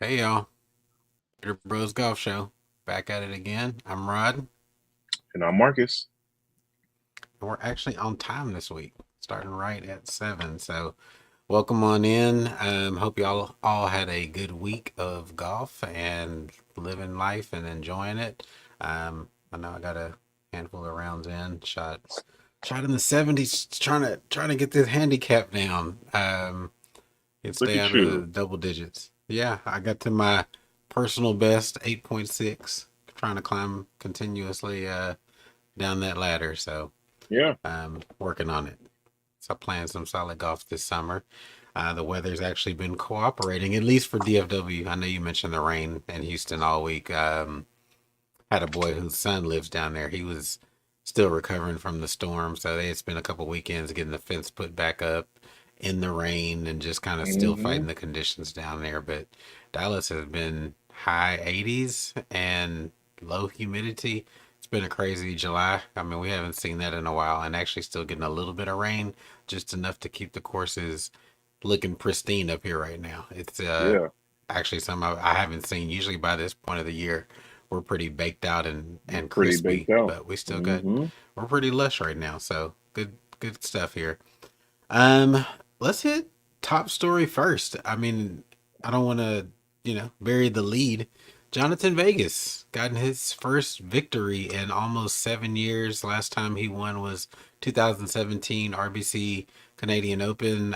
Hey y'all, Peter Bros Golf Show. Back at it again. I'm Rod, and And I'm Marcus. we're actually on time this week, starting right at 7. So, welcome on in. Hope y'all all had a good week of golf and living life and enjoying it. I know I got a handful of rounds in, shot in the 70s, trying to get this handicap down. And Look stay at out of the you. double digits. Yeah, I got to my personal best 8.6, trying to climb continuously down that ladder. So Yeah. I'm working on it. So playing some solid golf this summer. The weather's actually been cooperating, at least for DFW. I know you mentioned the rain in Houston all week. Had a boy whose son lives down there. He was still recovering from the storm, so they had spent a couple weekends getting the fence put back up in the rain and just kind of still hmm fighting the conditions down there. But Dallas has been high 80s and low humidity. It's been a crazy July. I mean, we haven't seen that in a while, and actually still getting a little bit of rain, just enough to keep the courses looking pristine up here right now. It's Yeah. actually some I haven't seen. Usually by this point of the year, we're pretty baked out and Pretty crispy, baked out. but we still got hmm we're pretty lush right now. So good stuff here. Um, let's hit top story first. I mean, I don't want to bury the lead. Jonathan Vegas gotten his first victory in almost 7 years. Last time he won was 2017 RBC Canadian Open.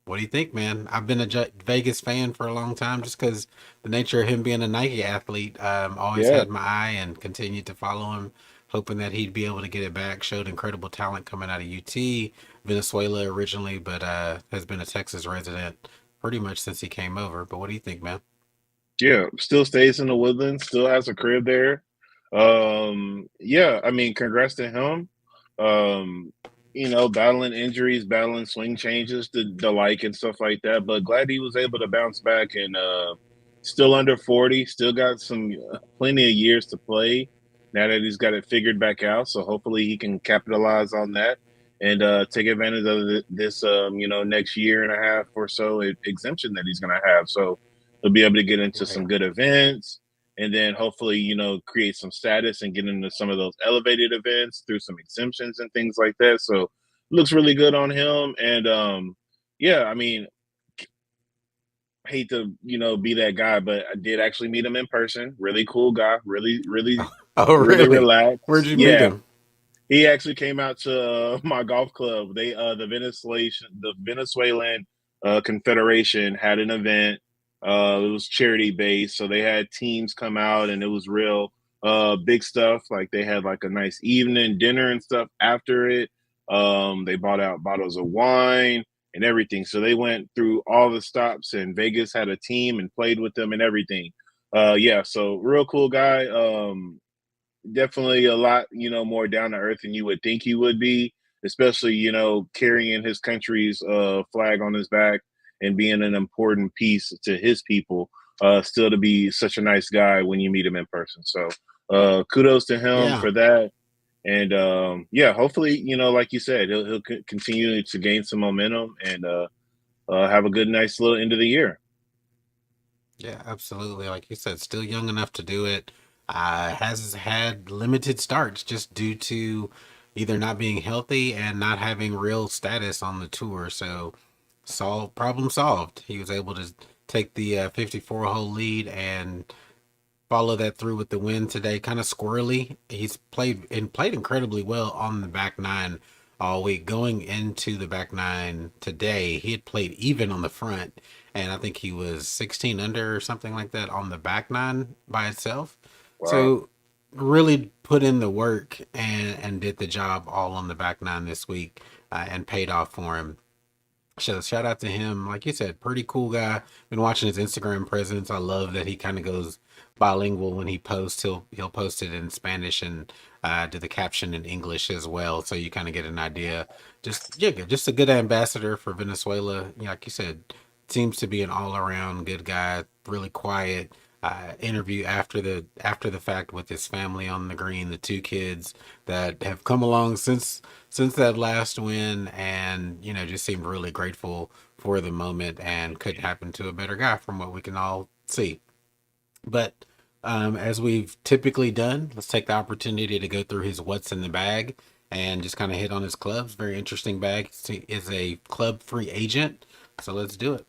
What do you think, man? I've been a Vegas fan for a long time just because the nature of him being a Nike athlete always Yeah. had my eye and continued to follow him, hoping that he'd be able to get it back. Showed incredible talent coming out of UT, Venezuela originally, but has been a Texas resident pretty much since he came over. But what do you think, man? Yeah. Still stays in the Woodlands. Still has a crib there. Yeah. I mean, congrats to him. Um, battling injuries, battling swing changes, the like and stuff like that. But glad he was able to bounce back and still under 40. Still got some plenty of years to play now that he's got it figured back out. So hopefully he can capitalize on that and take advantage of this next year and a half or so exemption that he's going to have. So he'll be able to get into Right. some good events and then hopefully create some status and get into some of those elevated events through some exemptions and things like that. So looks really good on him. And yeah, I mean, hate to be that guy, but I did actually meet him in person. Really cool guy. Oh, Really really? Where'd relaxed. you meet Yeah, him? he actually came out to my golf club. They the Venezuelan Confederation had an event. It was charity based, so they had teams come out, and it was real big stuff. Like they had like a nice evening dinner and stuff after it. They bought out bottles of wine and everything. So they went through all the stops, and Vegas had a team and played with them and everything. Yeah, so real cool guy. Definitely a lot, more down to earth than you would think he would be, especially, carrying his country's flag on his back and being an important piece to his people. Still to be such a nice guy when you meet him in person. So kudos to him Yeah. for that. And yeah, hopefully, like you said, he'll continue to gain some momentum and have a good, nice little end of the year. Yeah, absolutely. Like you said, still young enough to do it. Has had limited starts just due to either not being healthy and not having real status on the tour. So, problem solved. He was able to take the 54 hole lead and follow that through with the win today. Kind of squirrely. He's played incredibly well on the back nine all week. Going into the back nine today, he had played even on the front, and I think he was 16 under or something like that on the back nine by itself. Wow. So really put in the work and did the job all on the back nine this week and paid off for him. So shout out to him. Like you said, pretty cool guy. Been watching his Instagram presence. I love that he kind of goes bilingual when he posts. He'll post it in Spanish and do the caption in English as well. So you kind of get an idea. Just a good ambassador for Venezuela. Like you said, seems to be an all around good guy. Really quiet. interview after the fact with his family on the green, the two kids that have come along since that last win, and just seemed really grateful for the moment and couldn't happen to a better guy from what we can all see. But as we've typically done, let's take the opportunity to go through his what's in the bag and just kind of hit on his clubs. Very interesting bag. He is a club free agent, so let's do it.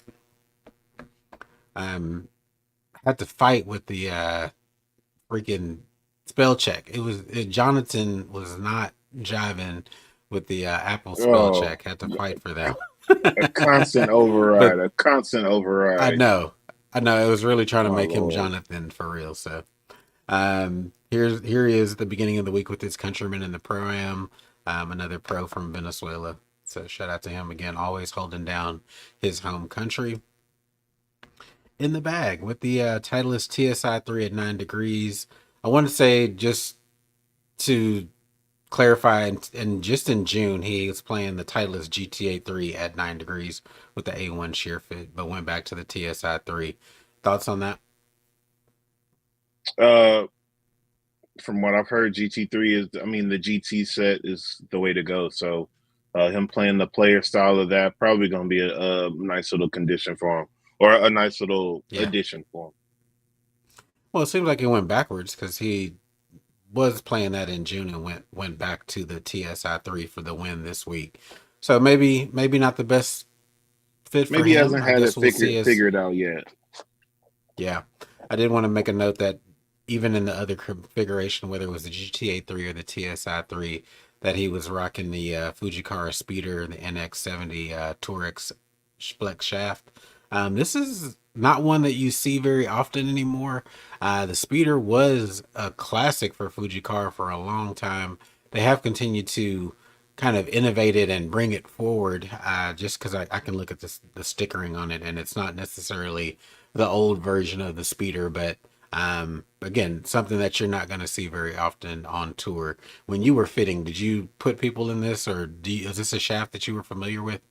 Had to fight with the freaking spell check. Jhonattan was not jiving with the Apple spell Oh, check. Had to fight for that. a constant But override, a constant I override. know, I know, it was really trying to My make him lord. Jonathan for real. So here he is at the beginning of the week with his countryman in the pro am, another pro from Venezuela. So shout out to him again, always holding down his home country. In the bag with the Titleist TSI 3 at 9 degrees. I want to say, just to clarify, and just in June he was playing the Titleist GTA 3 at 9 degrees with the A1 shear fit, but went back to the TSI 3. Thoughts on that? Uh, from what I've heard, GT3 is, I mean, the GT set is the way to go. So, him playing the player style of that probably going to be a nice little condition for him, or a nice little Yeah. addition for him. Well, it seems like it went backwards because he was playing that in June and went back to the TSI 3 for the win this week. So maybe not the best fit for Maybe he him. hasn't I had guess it we'll see as figured out yet. Yeah, I did want to make a note that even in the other configuration, whether it was the GTA 3 or the TSI 3, that he was rocking the Fujikara Speeder, the NX70 Tourex Spleck shaft. This is not one that you see very often anymore. The Speeder was a classic for Fujikara for a long time. They have continued to kind of innovate it and bring it forward, just because I can look at the stickering on it, and it's not necessarily the old version of the Speeder, but again, something that you're not going to see very often on tour. When you were fitting, did you put people in this, or is this a shaft that you were familiar with?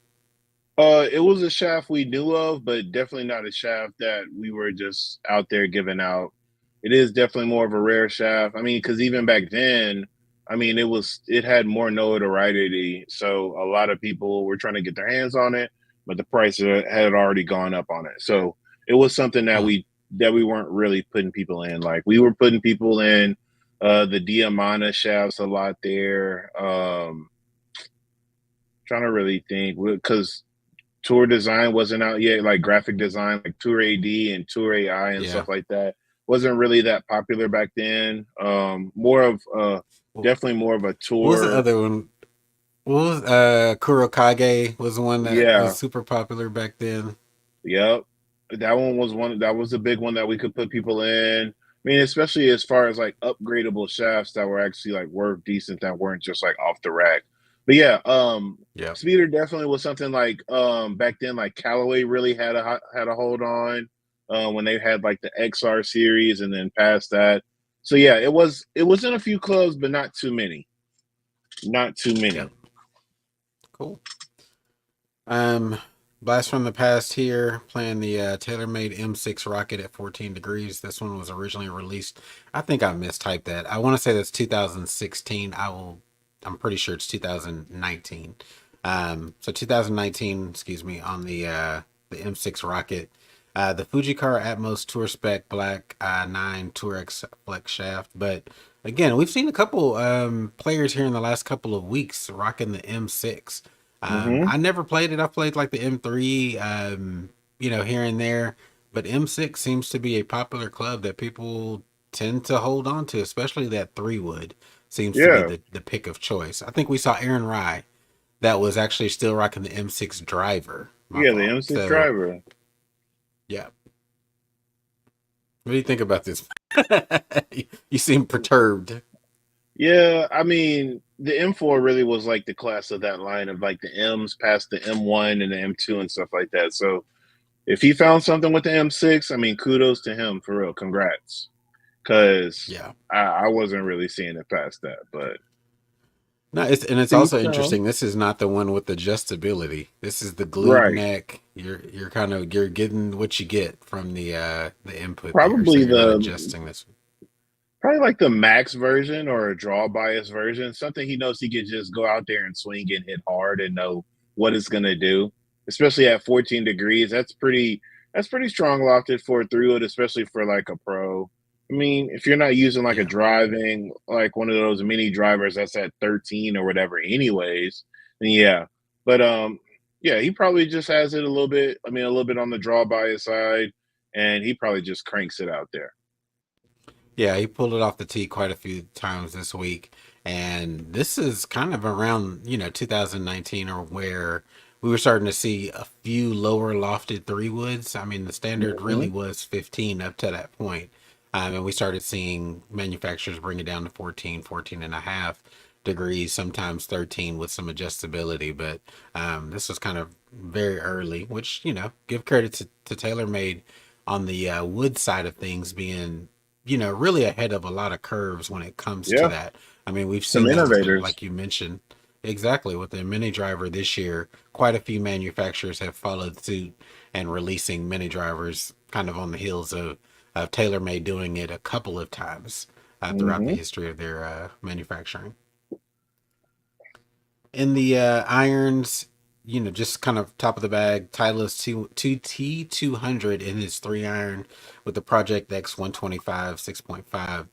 It was a shaft we knew of, but definitely not a shaft that we were just out there giving out. It is definitely more of a rare shaft. I mean, because even back then, I mean, it had more notoriety, so a lot of people were trying to get their hands on it, but the price had already gone up on it. So it was something that Hmm. we weren't really putting people in. Like we were putting people in the Diamana shafts a lot there. Trying to really think because tour design wasn't out yet, like graphic design, like Tour AD and Tour AI and Yeah. stuff like that wasn't really that popular back then. More of What definitely more of a was the tour. other one? What was Kurokage was the one that was Yeah, super popular back then. yep. That was a big one that we could put people in. I mean, especially as far as like upgradable shafts that were actually like worth decent that weren't just like off the rack. But yeah, Yeah. speeder definitely was something like back then like Callaway really had a hold on when they had like the XR series and then past that. So yeah, it was in a few clubs but not too many. Not too Yep. many. Cool. Um, Blast from the past here, playing the TaylorMade M6 Rocket at 14 degrees. This one was originally released. I think I mistyped that. I want to say that's 2016. I'm pretty sure it's 2019. So 2019, excuse me, on the M6 Rocket. The Fujikara Atmos Tour Spec Black 9 Tourex Flex Shaft. But again, we've seen a couple players here in the last couple of weeks rocking the M6. Hmm. I never played it. I played like the M3, here and there. But M6 seems to be a popular club that people tend to hold on to, especially that 3 wood seems to be Yeah. the pick of choice. I think we saw Aaron Rye that was actually still rocking the M6 driver. My Yeah, the fault. M6 So, driver. yeah. What do you think about this? You seem perturbed. Yeah, I mean, the M4 really was like the class of that line of like the M's past the M1 and the M2 and stuff like that. So if he found something with the M6, I mean, kudos to him for real. Congrats. Because Yeah. I wasn't really seeing it past that. But No, it's Teach also their own. interesting. This is not the one with adjustability. This is the glued Right. neck. You're kind of you're getting what you get from the input there. So Probably you're not the adjusting this. Probably like the max version or a draw bias version. Something he knows he could just go out there and swing and hit hard and know what it's gonna do. Especially at 14 degrees. That's pretty strong lofted for a 3-wood, especially for like a pro. I mean, if you're not using like a Yeah. driving, like one of those mini drivers that's at 13 or whatever, anyways, then yeah. But yeah, he probably just has it a little bit, I mean, a little bit on the draw bias side, and he probably just cranks it out there. Yeah, he pulled it off the tee quite a few times this week. And this is kind of around, 2019 or where we were starting to see a few lower lofted three woods. I mean, the standard Hmm. really was 15 up to that point. And we started seeing manufacturers bring it down to 14, 14 and a half degrees, sometimes 13 with some adjustability. But this was kind of very early, which, give credit to TaylorMade on the wood side of things being really ahead of a lot of curves when it comes to Yeah. that. I mean, we've Some seen that with the, innovators. like you mentioned, exactly with the mini driver this year. Quite a few manufacturers have followed suit and releasing mini drivers kind of on the heels of TaylorMade doing it a couple of times throughout the Hmm. history of their manufacturing. In the irons, just kind of top of the bag, Titleist two T200 in his 3 iron with the Project X 125 6.5.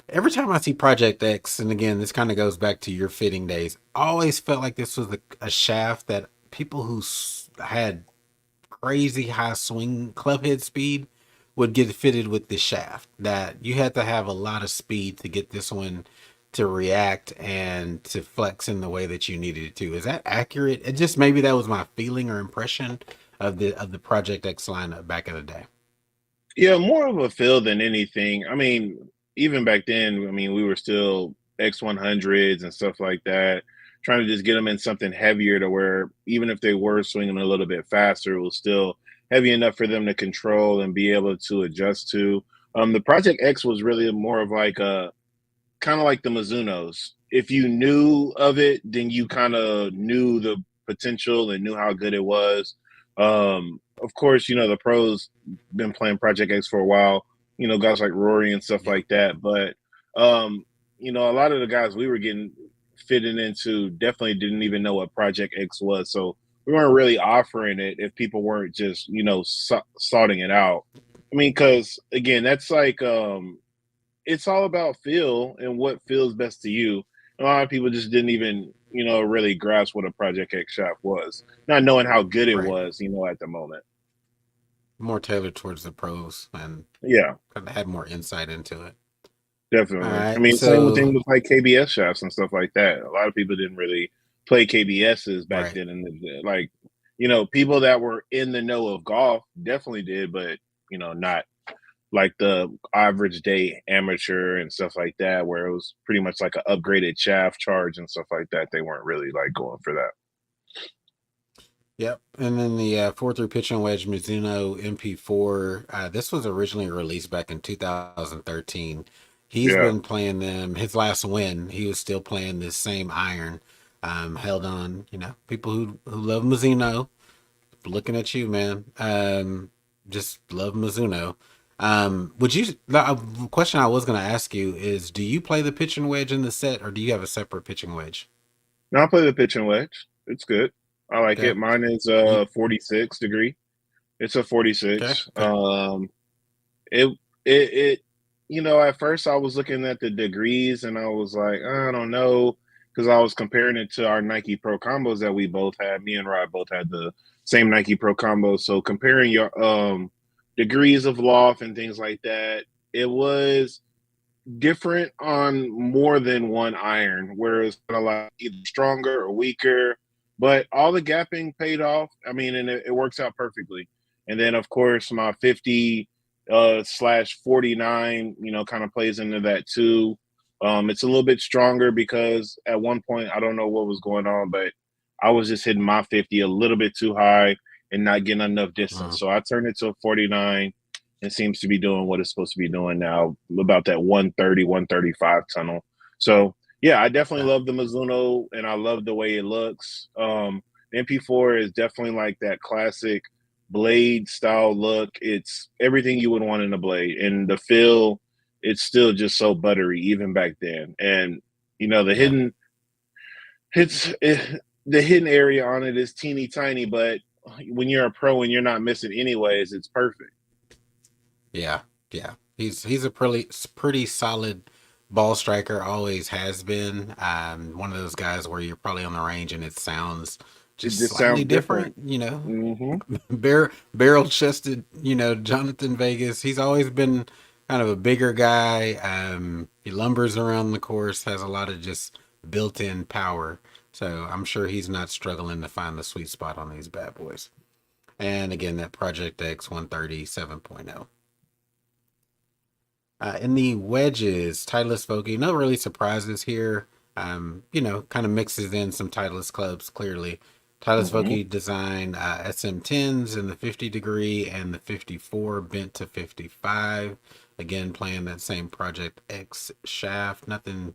Every time I see Project X, and again, this kind of goes back to your fitting days, I always felt like this was a shaft that people who had crazy high swing club head speed would get fitted with this shaft. That you had to have a lot of speed to get this one to react and to flex in the way that you needed it to. Is that accurate? It just maybe that was my feeling or impression of the Project X lineup back in the day. Yeah, more of a feel than anything. I mean, even back then, I mean, we were still X100s and stuff like that, trying to just get them in something heavier to where even if they were swinging a little bit faster, it was still heavy enough for them to control and be able to adjust to. The Project X was really more of like a kind of like the Mizunos. If you knew of it, then you kind of knew the potential and knew how good it was. Of course, the pros been playing Project X for a while. Guys like Rory and stuff Yep. like that. But um, a lot of the guys we were getting fitted into definitely didn't even know what Project X was. So we weren't really offering it if people weren't just sorting it out. I mean, because again, that's like it's all about feel and what feels best to you. A lot of people just didn't even, really grasp what a Project X shop was, not knowing how good it Right. was, at the moment. More tailored towards the pros and Yeah, kind of had more insight into it. All definitely. I right. mean, same with So, things with like KBS shops and stuff like that. A lot of people didn't really play KBSs back right. then, and like, people that were in the know of golf definitely did, but not like the average day amateur and stuff like that, where it was pretty much like an upgraded shaft charge and stuff like that. They weren't really like going for that. Yep. And then the 4-3 pitching wedge Mizuno MP4. This was originally released back in 2013. He's Yeah. been playing them. His last win, he was still playing this same iron. Held on, people who love Mizuno, looking at you, man. Just love Mizuno. Would you? The question I was going to ask you is: do you play the pitching wedge in the set, or do you have a separate pitching wedge? Now I play the pitching wedge. It's good. I like Okay. it. Mine is You 46 degree. It's a okay? 46. Okay. It it at first I was looking at the degrees and I was like, I don't know, because I was comparing it to our Nike Pro combos that we both had. Me and Rod both had the same Nike Pro combos. So comparing your degrees of loft and things like that, it was different on more than one iron, whereas kind of like either stronger or weaker. But all the gapping paid off. I mean, and it works out perfectly. And then of course my 50 slash 49, kind of plays into that too. It's a little bit stronger because at one point I don't know what was going on, but I was just hitting my 50 a little bit too high and not getting enough distance. Mm, So I turned it to a 49 and seems to be doing what it's supposed to be doing now, about that 130, 135 tunnel. So Yeah, I definitely Yeah, love the Mizuno, and I love the way it looks. The MP4 is definitely like that classic blade style look. It's everything you would want in a blade, and the feel. It's still just so buttery, even back then. And the yeah, the hidden area on it is teeny tiny, but when you're a pro and you're not missing anyways, it's perfect. yeah, yeah. He's a pretty solid ball striker. Always has been. One of those guys where you're probably on the range and it sounds It just just slightly sounds different. different. You know, Hmm. barrel chested. You know, Jonathan Vegas. He's always been kind of a bigger guy. He lumbers around the course. Has a lot of just built-in power. So I'm sure he's not struggling to find the sweet spot on these bad boys. And again, that Project X 130 7.0. In the wedges, Titleist Vogue, no really surprises here. Kind of mixes in some Titleist clubs clearly. Titleist Hmm. Vogue design SM10s in the 50 degree and the 54 bent to 55. Again, playing that same Project X shaft. Nothing,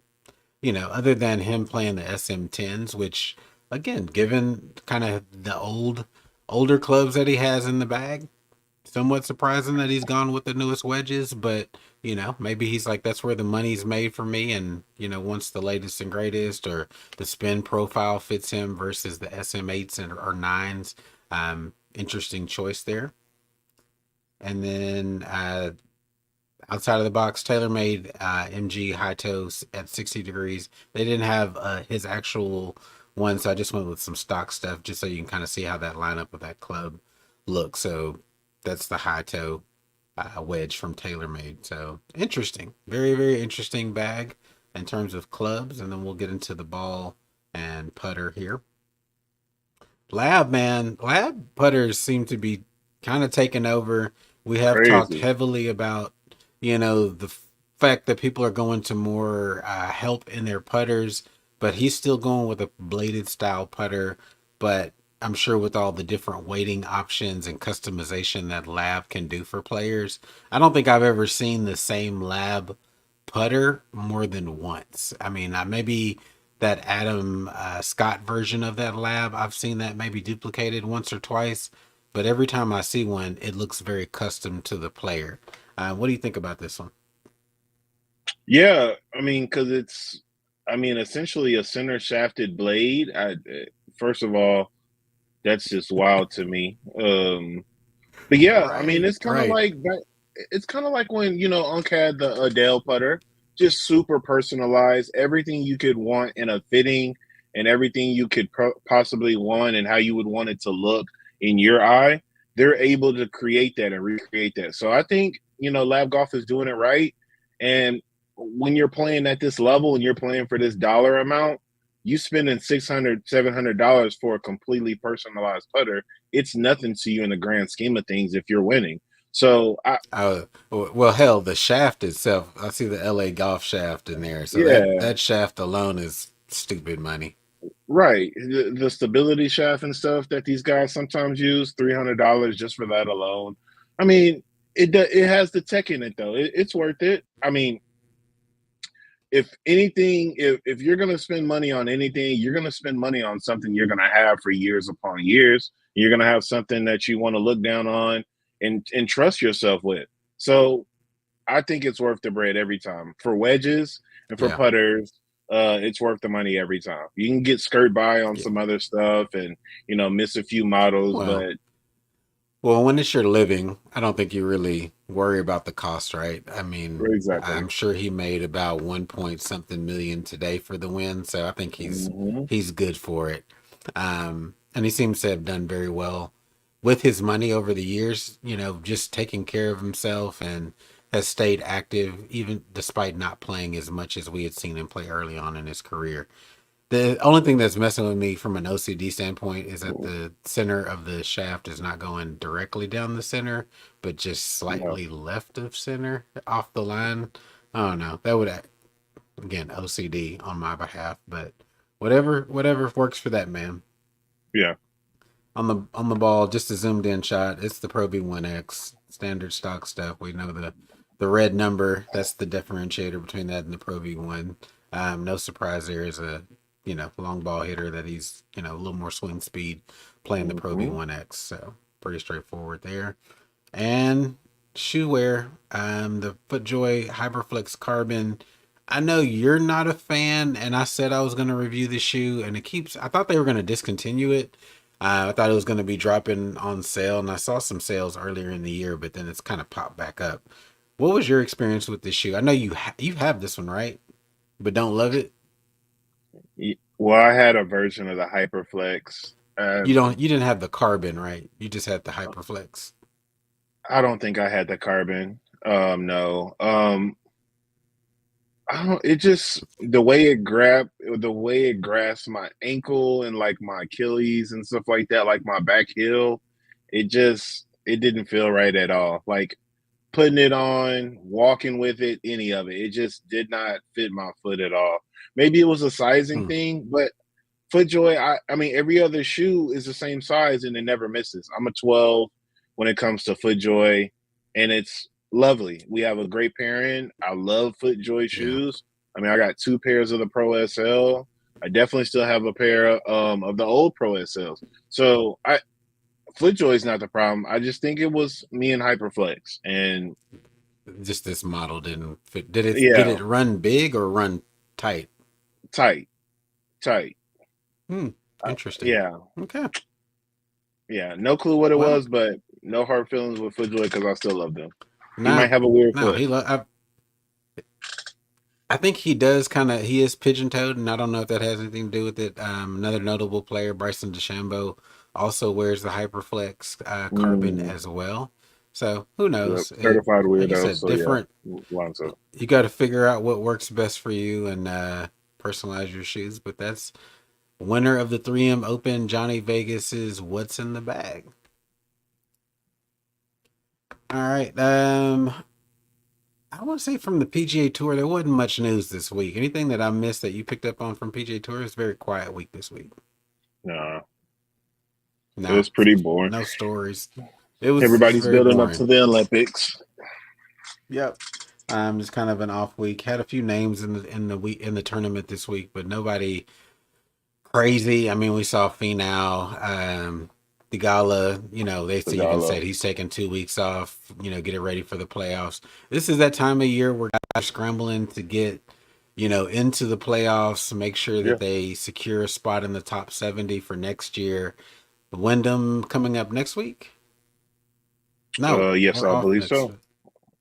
other than him playing the SM10s, which, again, given kind of the older clubs that he has in the bag, somewhat surprising that he's gone with the newest wedges, but maybe he's like, that's where the money's made for me, and wants the latest and greatest, or the spin profile fits him versus the SM8s or nines. Interesting choice there. And then outside of the box, TaylorMade MG high toes at 60 degrees. They didn't have his actual one, so I just went with some stock stuff just so you can kind of see how that lineup of that club looks. So that's the high toe wedge from TaylorMade. So interesting, very very interesting bag in terms of clubs, and then we'll get into the ball and putter here. Lab putters seem to be kind of taking over. We have talked Crazy. heavily about, the fact that people are going to more help in their putters, but he's still going with a bladed style putter. But I'm sure with all the different weighting options and customization that Lab can do for players, I don't think I've ever seen the same Lab putter more than once. I mean, maybe that Adam Scott version of that lab, I've seen that maybe duplicated once or twice, but every time I see one, it looks very custom to the player. What do you think about this one? Yeah, I mean, because essentially a center shafted blade. First of all, that's just wild to me. But yeah, I mean, Right, right. it's kind of like when Unc had the Adele putter, just super personalized, everything you could want in a fitting, and everything you could possibly want, and how you would want it to look in your eye. They're able to create that and recreate that. So I think Lab Golf is doing it right. And when you're playing at this level and you're playing for this dollar amount, you spending 600, $700 for a completely personalized putter, it's nothing to you in the grand scheme of things if you're winning. So Well, hell, the shaft itself, I see the LA golf shaft in there. So that, yeah, that shaft alone is stupid money. right. The stability shaft and stuff that these guys sometimes use, $300 just for that alone. I mean, it has the tech in it though. It's worth it. I mean, if anything, if you're gonna spend money on anything, you're gonna spend money on something you're gonna have for years upon years. You're gonna have something that you want to look down on and trust yourself with. So I think it's worth the bread every time. For wedges and for Yeah, putters, it's worth the money every time. You can get skirt by on yeah. some other stuff and miss a few models, Well, but Well, when it's your living, I don't think you really worry about the cost, right? I mean, exactly. I'm sure he made about 1 point something million today for the win, so I think he's Hmm. he's good for it. And he seems to have done very well with his money over the years, just taking care of himself and has stayed active even despite not playing as much as we had seen him play early on in his career. The only thing that's messing with me from an OCD standpoint is that the center of the shaft is not going directly down the center, but just Yeah, slightly left of center off the line. I don't know. That would, again, OCD on my behalf, but whatever works for that man. yeah, On the ball, just a zoomed in shot. It's the Pro V1X standard stock stuff. We know the red number. That's the differentiator between that and the Pro V1. No surprise there is a long ball hitter that he's a little more swing speed playing the Pro Hmm. V1X. So pretty straightforward there. And shoe wear, the FootJoy Hyperflex Carbon. I know you're not a fan, and I said I was going to review the shoe, and I thought they were going to discontinue it. I thought it was going to be dropping on sale, and I saw some sales earlier in the year, but then it's kind of popped back up. What was your experience with this shoe? I know you have this one, right? But don't love it. Well, I had a version of the Hyperflex. You didn't have the Carbon, right? You just had the Hyperflex. I don't think I had the Carbon. No. I don't. It just the way it grabs my ankle and like my Achilles and stuff like that, like my back heel. It didn't feel right at all. Like putting it on, walking with it, any of it. It just did not fit my foot at all. Maybe it was a sizing Hmm. thing, but FootJoy, I mean, every other shoe is the same size and it never misses. I'm a 12 when it comes to FootJoy, and it's lovely. We have a great pairing. I love FootJoy Yeah. shoes. I mean, I got two pairs of the Pro SL. I definitely still have a pair of the old Pro SLs. So FootJoy is not the problem. I just think it was me and Hyperflex, and Just this model didn't fit. Did yeah, it run big or run tight? tight, tight. Hmm. Interesting. Yeah, Okay. yeah. No clue what it Well, was, but no hard feelings with FootJoy because I still love them. He might no, have a weird no. foot. I think he does he is pigeon toed, and I don't know if that has anything to do with it. Another notable player, Bryson DeChambeau, also wears the Hyperflex Carbon Mm, as well. So who yep. knows? Certified Like you weirdo. said, So yeah, different. Lonzo. You got to figure out what works best for you and personalize your shoes. But that's winner of the 3M Open, Johnny Vegas's "What's in the Bag." All right. I want to say from the PGA Tour, there wasn't much news this week. Anything that I missed that you picked up on from PGA Tour? It's a very quiet week this week. Nah, it No, was pretty boring. no stories. It was Everybody's very building up to boring. the Olympics. Yep. Just kind of an off week. Had a few names in the tournament this week, but nobody crazy. I mean, we saw Finau, Thigala. They The even gala. said he's taking 2 weeks off. Get it ready for the playoffs. This is that time of year where guys are scrambling to get into the playoffs, make sure Yeah. that they secure a spot in the top 70 for next year. Wyndham coming up next week. No, Yes, we're I off believe next. so.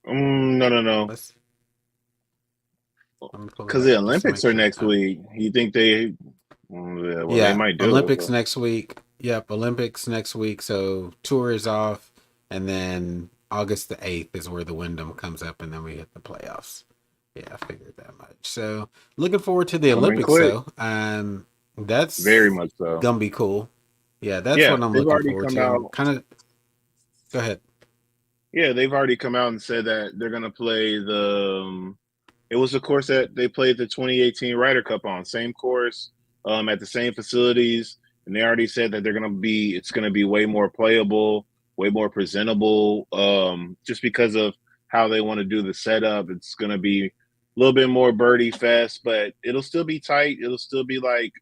No, no, no. Let's Let me pull it Because up the just to Olympics make are sure. next week. You think they? Yeah, well, they Yeah, might do it. Olympics But next week. Yep, Olympics next week. So tour is off, and then August the 8th is where the Wyndham comes up, and then we hit the playoffs. Yeah, I figured that much. So looking forward to the coming Olympics quick. though. That's Very much so. gonna be cool. Yeah, that's Yeah, what I'm they've looking already forward come to. I'm out. kind of go ahead. Yeah, they've already come out and said that they're gonna play the. It was the course that they played the 2018 Ryder Cup on, same course, at the same facilities, and they already said that it's gonna be way more playable, way more presentable, just because of how they want to do the setup. It's gonna be a little bit more birdie fest, but it'll still be tight. It'll still be like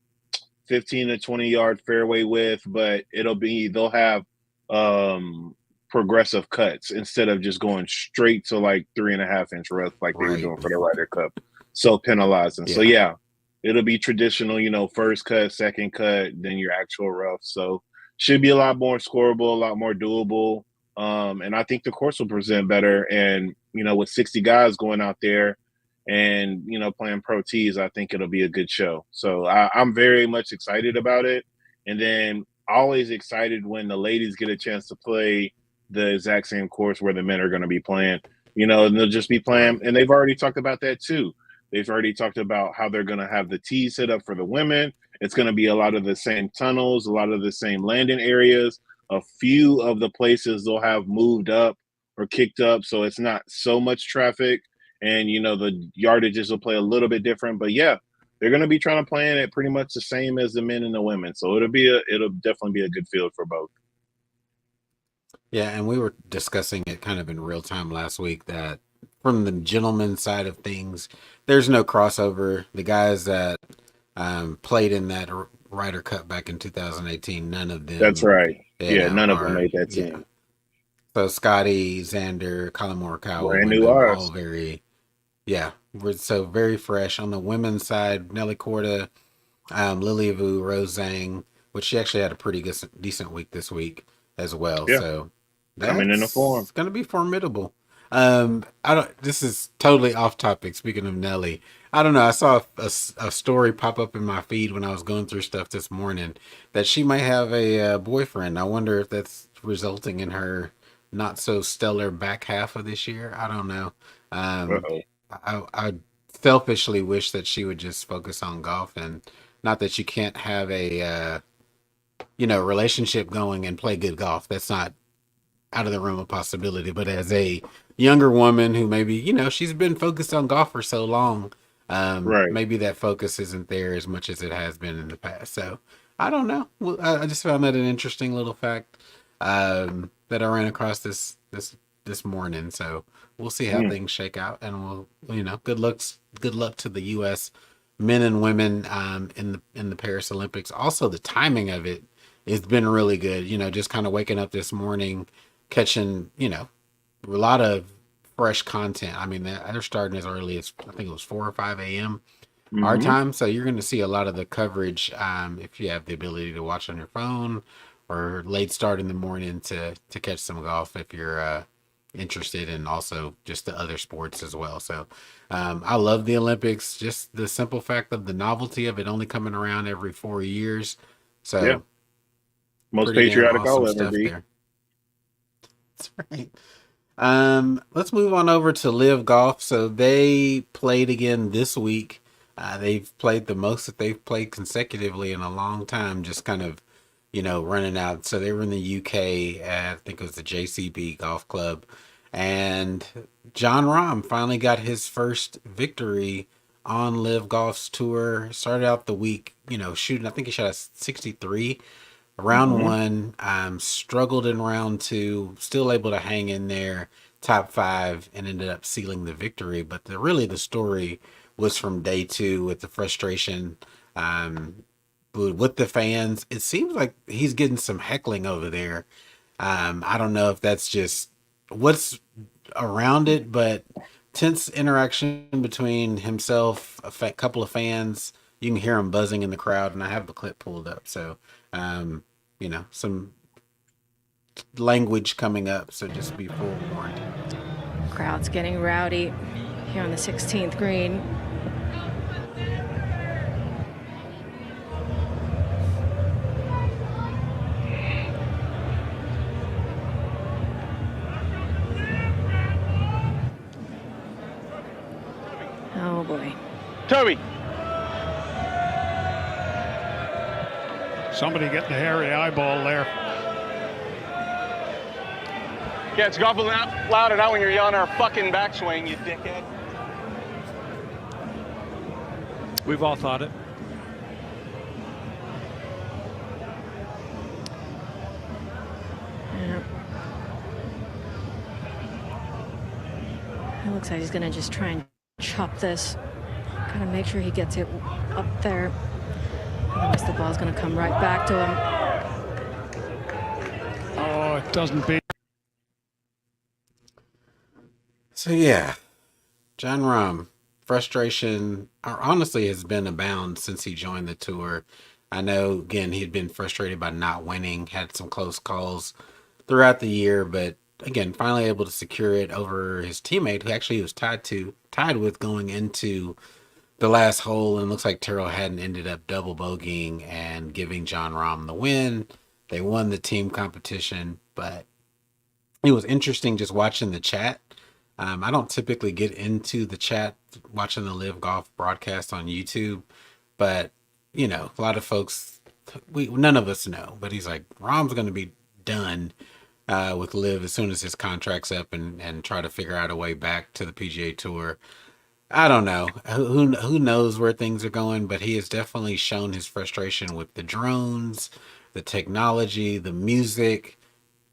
15 to 20 yard fairway width, but they'll have um progressive cuts instead of just going straight to like 3.5 inch rough like they were Right. doing for the Ryder Cup. So penalizing. So Yeah. yeah, it'll be traditional, first cut, second cut, then your actual rough. So should be a lot more scoreable, a lot more doable. And I think the course will present better. And with 60 guys going out there, and playing pro tees, I think it'll be a good show. So I'm very much excited about it. And then always excited when the ladies get a chance to play the exact same course where the men are going to be playing. And they'll just be playing. Right. And they've already talked about that too. They've already talked about how they're going to have the tees set up for the women. It's going to be a lot of the same tunnels, a lot of the same landing areas. A few of the places they'll have moved up or kicked up, so it's not so much traffic, and the yardages will play a little bit different. But yeah, they're going to be trying to plan it pretty much the same as the men and the women. So it'll definitely be a good field for both. Yeah, and we were discussing it kind of in real time last week that from the gentleman side of things, there's no crossover. The guys that played in that Ryder Cup back in 2018, none of That's them, right. you Yeah, know, none of them are made that yeah. team. So Scotty, Xander, Colin Morikawa, Brand new Wyndham, all eyes. very yeah. We're so very fresh on the women's side. Nelly Korda, Lily Vu, Rose Zhang, which she actually had a pretty good, decent week this week as well. Yeah, So coming into form. that's going to be formidable. I don't. This is totally off topic. Speaking of Nelly, I don't know. I saw a story pop up in my feed when I was going through stuff this morning that she might have a boyfriend. I wonder if that's resulting in her not so stellar back half of this year. I don't know. Um, Uh-oh. I selfishly wish that she would just focus on golf, and not that you can't have a relationship going and play good golf. That's not out of the realm of possibility. But as a younger woman who maybe she's been focused on golf for so long, Right. maybe that focus isn't there as much as it has been in the past. So I don't know. Well, I just found that an interesting little fact that I ran across this morning. So we'll see how Mm, things shake out, and we'll good luck to the U.S. men and women in the Paris Olympics. Also, the timing of it has been really good. Just kind of waking up this morning, catching a lot of fresh content. I mean, they're starting as early as I think it was 4 or 5 a.m. our mm-hmm. time, so you're going to see a lot of the coverage if you have the ability to watch on your phone or late start in the morning to catch some golf if you're interested, and also just the other sports as well. So I love the Olympics, just the simple fact of the novelty of it only coming around every 4 years. Yeah, So most pretty damn patriotic awesome I'll ever stuff be. there. That's right. Let's move on over to Live Golf. So they played again this week. They've played the most that they've played consecutively in a long time, just kind of, running out. So they were in the UK at, I think it was the JCB Golf Club. And John Rahm finally got his first victory on Live Golf's tour. Started out the week, shooting, I think he shot a 63 round Mm-hmm. one. Struggled in round two, still able to hang in there, top five, and ended up sealing the victory. But the story was from day two with the frustration with the fans. It seems like he's getting some heckling over there. I don't know if that's just what's around it, but tense interaction between himself, couple of fans. You can hear him buzzing in the crowd, and I have the clip pulled up. So, some language coming up. So just be forewarned. Crowd's getting rowdy here on the 16th green. Oh boy. Toby. Somebody getting a hairy eyeball there. Yeah, it's awful louder now when you're yelling our fucking backswing, you dickhead. We've all thought it. Yeah. It looks like he's gonna just try and chop this. Gotta make sure he gets it up there. Otherwise the ball's gonna come right back to him. Oh, it doesn't beat. So yeah, John Rahm, frustration honestly has been abound since he joined the tour. I know again he'd been frustrated by not winning, had some close calls throughout the year, but again, finally able to secure it over his teammate who actually he was tied with going into the last hole, and looks like Terrell hadn't ended up double bogeying and giving John Rahm the win. They won the team competition, but it was interesting just watching the chat. I don't typically get into the chat watching the Live Golf broadcast on YouTube, but a lot of folks, we none of us know. But he's like, Rahm's going to be done with Live as soon as his contract's up, and try to figure out a way back to the PGA Tour. I don't know. Who knows where things are going, but he has definitely shown his frustration with the drones, the technology, the music.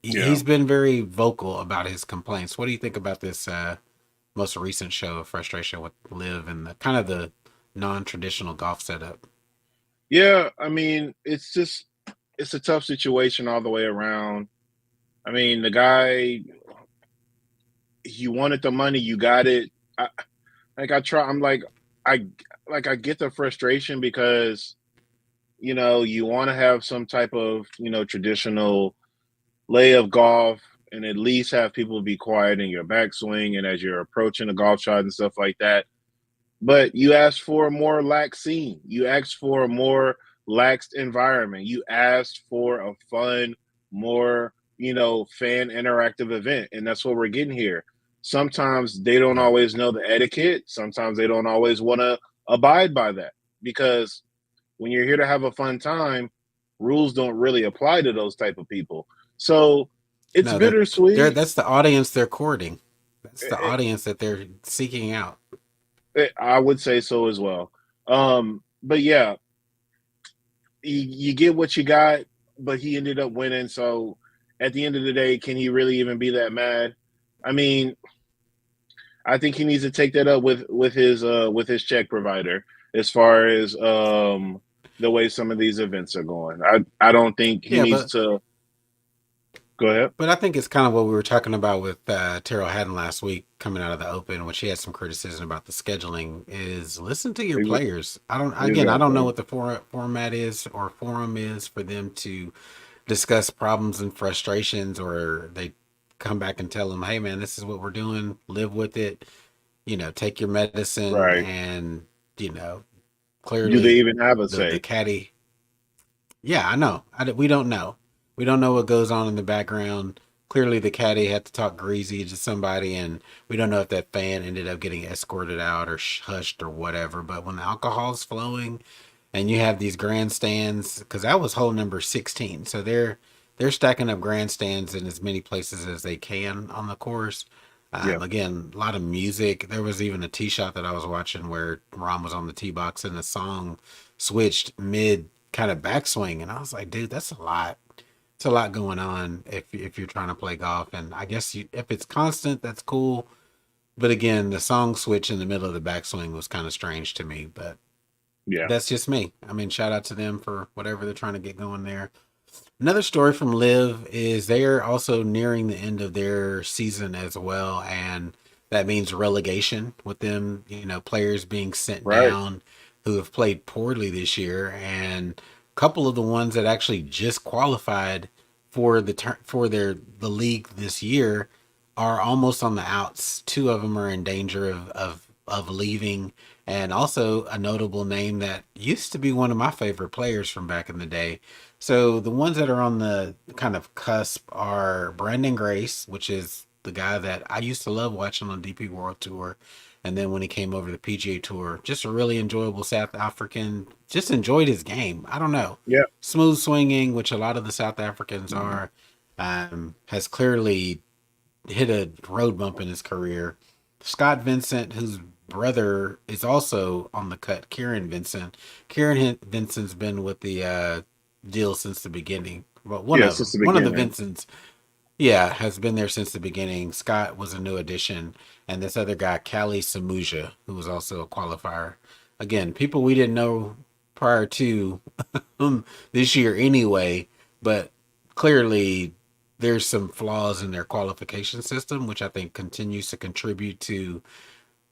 Yeah. He's been very vocal about his complaints. What do you think about this most recent show of frustration with Live and the kind of the non-traditional golf setup. Yeah, I mean, it's a tough situation all the way around. I mean, the guy, you wanted the money, you got it. I try. I'm I I get the frustration because you want to have some type of traditional lay of golf and at least have people be quiet in your backswing and as you're approaching a golf shot and stuff like that. But you asked for a more lax scene. You asked for a more laxed environment. You asked for a fun, more, fan interactive event. And that's what we're getting here. Sometimes they don't Yeah. always know the etiquette. Sometimes they don't always want to abide by that because when you're here to have a fun time, rules don't really apply to those type of people. So it's No, they're bittersweet. that's the audience they're courting. That's the Eh, audience that they're seeking out. I would say so as well. But yeah, you get what you got, but he ended up winning. So at the end of the day, can he really even be that mad? I mean, I think he needs to take that up with his check provider as far as the way some of these events are going. I don't think he Yeah, needs but to go ahead. But I think it's kind of what we were talking about with Terrell Hatton last week coming out of the Open, which he had some criticism about the scheduling. Is listen to your Ex- players. I don't know Exactly. what the format is or forum is for them to discuss problems and frustrations, or they come back and tell them, "Hey, man, this is what we're doing. Live with it. Take your medicine." Right. And you know, Do they clearly, even have a the say? caddy. Yeah, I know. We don't know. We don't know what goes on in the background. Clearly, the caddy had to talk greasy to somebody, and we don't know if that fan ended up getting escorted out or hushed or whatever. But when the alcohol's flowing, and you have these grandstands, because that was hole number 16, so they're stacking up grandstands in as many places as they can on the course. Yeah. Again, a lot of music. There was even a tee shot that I was watching where Ron was on the tee box and the song switched mid kind of backswing, and I was like, dude, that's a lot. It's a lot going on if you're trying to play golf, and I guess if it's constant, that's cool. But again, the song switch in the middle of the backswing was kind of strange to me. But Yeah. that's just me. I mean, shout out to them for whatever they're trying to get going there. Another story from Live is they are also nearing the end of their season as well, and that means relegation with them. Players being sent Right. down who have played poorly this year, and a couple of the ones that actually just qualified for the league this year are almost on the outs. Two of them are in danger of leaving, and also a notable name that used to be one of my favorite players from back in the day. So the ones that are on the kind of cusp are Brandon Grace, which is the guy that I used to love watching on DP World Tour. And then when he came over to the PGA Tour, just a really enjoyable South African. Just enjoyed his game. I don't know. Yeah. Smooth swinging, which a lot of the South Africans are, has clearly hit a road bump in his career. Scott Vincent, whose brother is also on the cut, Kieran Vincent. Kieran Vincent's been with the deal since the beginning. Well, one Yeah. of Since them, the one of the beginning. Vincents, yeah, has been there since the beginning. Scott was a new addition, and this other guy, Callie Samuja, who was also a qualifier. Again, people we didn't know prior to this year anyway, but clearly there's some flaws in their qualification system, which I think continues to contribute to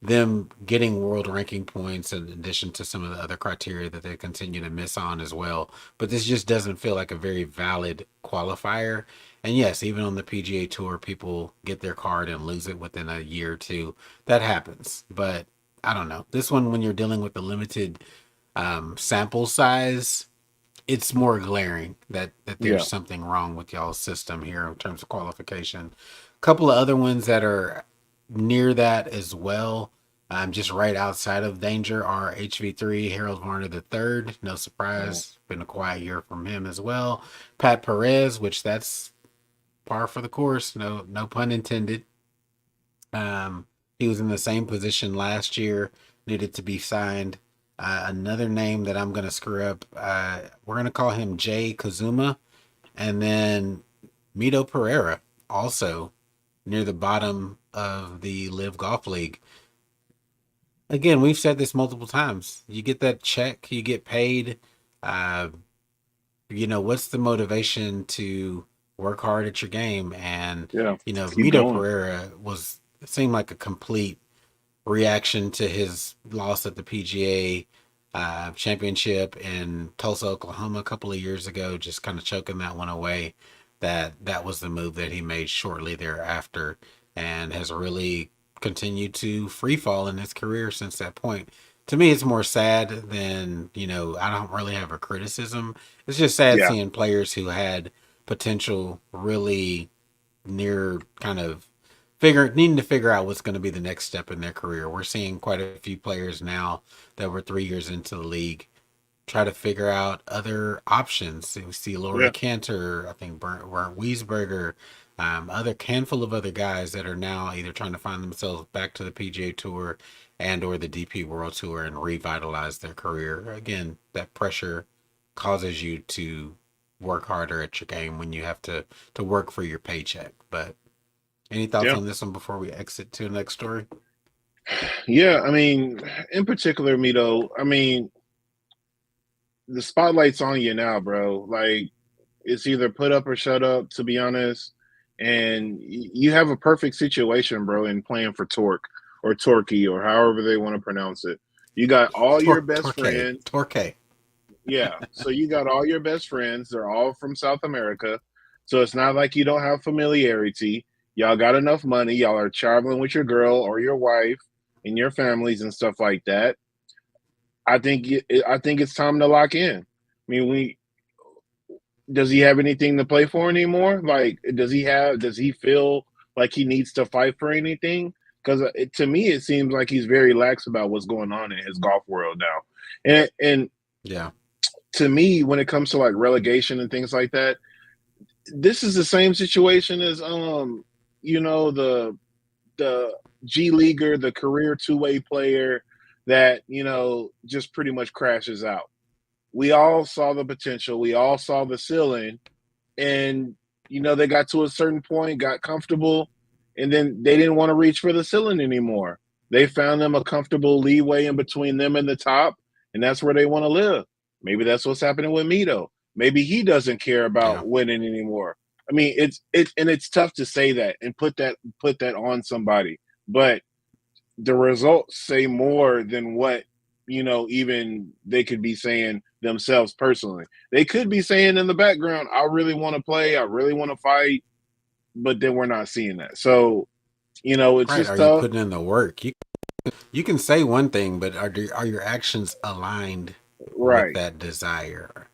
them getting world ranking points in addition to some of the other criteria that they continue to miss on as well. But this just doesn't feel like a very valid qualifier. And yes, even on the PGA Tour, people get their card and lose it within a year or two. That happens. But I don't know. This one, when you're dealing with the limited sample size, it's more glaring that there's Yeah. something wrong with y'all's system here in terms of qualification. A couple of other ones that are near that as well, just right outside of danger, are HV3 Harold Varner the third. No Mhm. surprise, been a quiet year from him as well. Pat Perez, which that's par for the course. No pun intended. Um, he was in the same position last year, needed to be signed. Another name that I'm going to screw up, we're going to call him Jay Kazuma. And then Mito Pereira, also near the bottom of the Live Golf League. Again, we've said this multiple times. You get that check, you get paid. Uh, what's the motivation to work hard at your game? And, Yeah, keep Mito going. Pereira seemed like a complete reaction to his loss at the PGA championship in Tulsa, Oklahoma a couple of years ago, just kind of choking that one away. That was the move that he made shortly thereafter, and has really continued to free fall in his career since that point. To me, it's more sad than, I don't really have a criticism. It's just sad Yeah, seeing players who had potential really near kind of needing to figure out what's going to be the next step in their career. We're seeing quite a few players now that were 3 years into the league try to figure out other options. We see Laurie yeah, Cantor, I think Bernd Wiesberger, other handful of other guys that are now either trying to find themselves back to the PGA Tour and or the DP World Tour and revitalize their career. Again, that pressure causes you to work harder at your game when you have to work for your paycheck. But any thoughts yeah, on this one before we exit to the next story? yeah. I mean, in particular, Mito. I mean, the spotlight's on you now, bro. Like, it's either put up or shut up, to be honest. And you have a perfect situation, bro, in playing for Torque or Torquay or however they want to pronounce it. You got all your best friends. Torque. Yeah. So you got all your best friends. They're all from South America. So it's not like you don't have familiarity. Y'all got enough money. Y'all are traveling with your girl or your wife and your families and stuff like that. I think it's time to lock in. I mean, we does he have anything to play for anymore? Like, does he feel like he needs to fight for anything? Because to me, it seems like he's very lax about what's going on in his golf world now. And Yeah. to me, when it comes to like relegation and things like that, this is the same situation as the G leaguer, the career two-way player that just pretty much crashes out. We all saw the potential, we all saw the ceiling, and they got to a certain point, got comfortable, and then they didn't want to reach for the ceiling anymore. They found them a comfortable leeway in between them and the top, and that's where they want to live. Maybe that's what's happening with Mito. Maybe he doesn't care Yeah. about winning anymore. I mean, it's tough to say that and put that on somebody, but the results say more than what even they could be saying themselves personally. They could be saying in the background, I really want to play, I really want to fight, but then we're not seeing that. So it's Right. just Are you tough. putting in the work? You can say one thing, but are your actions aligned with Right. that desire?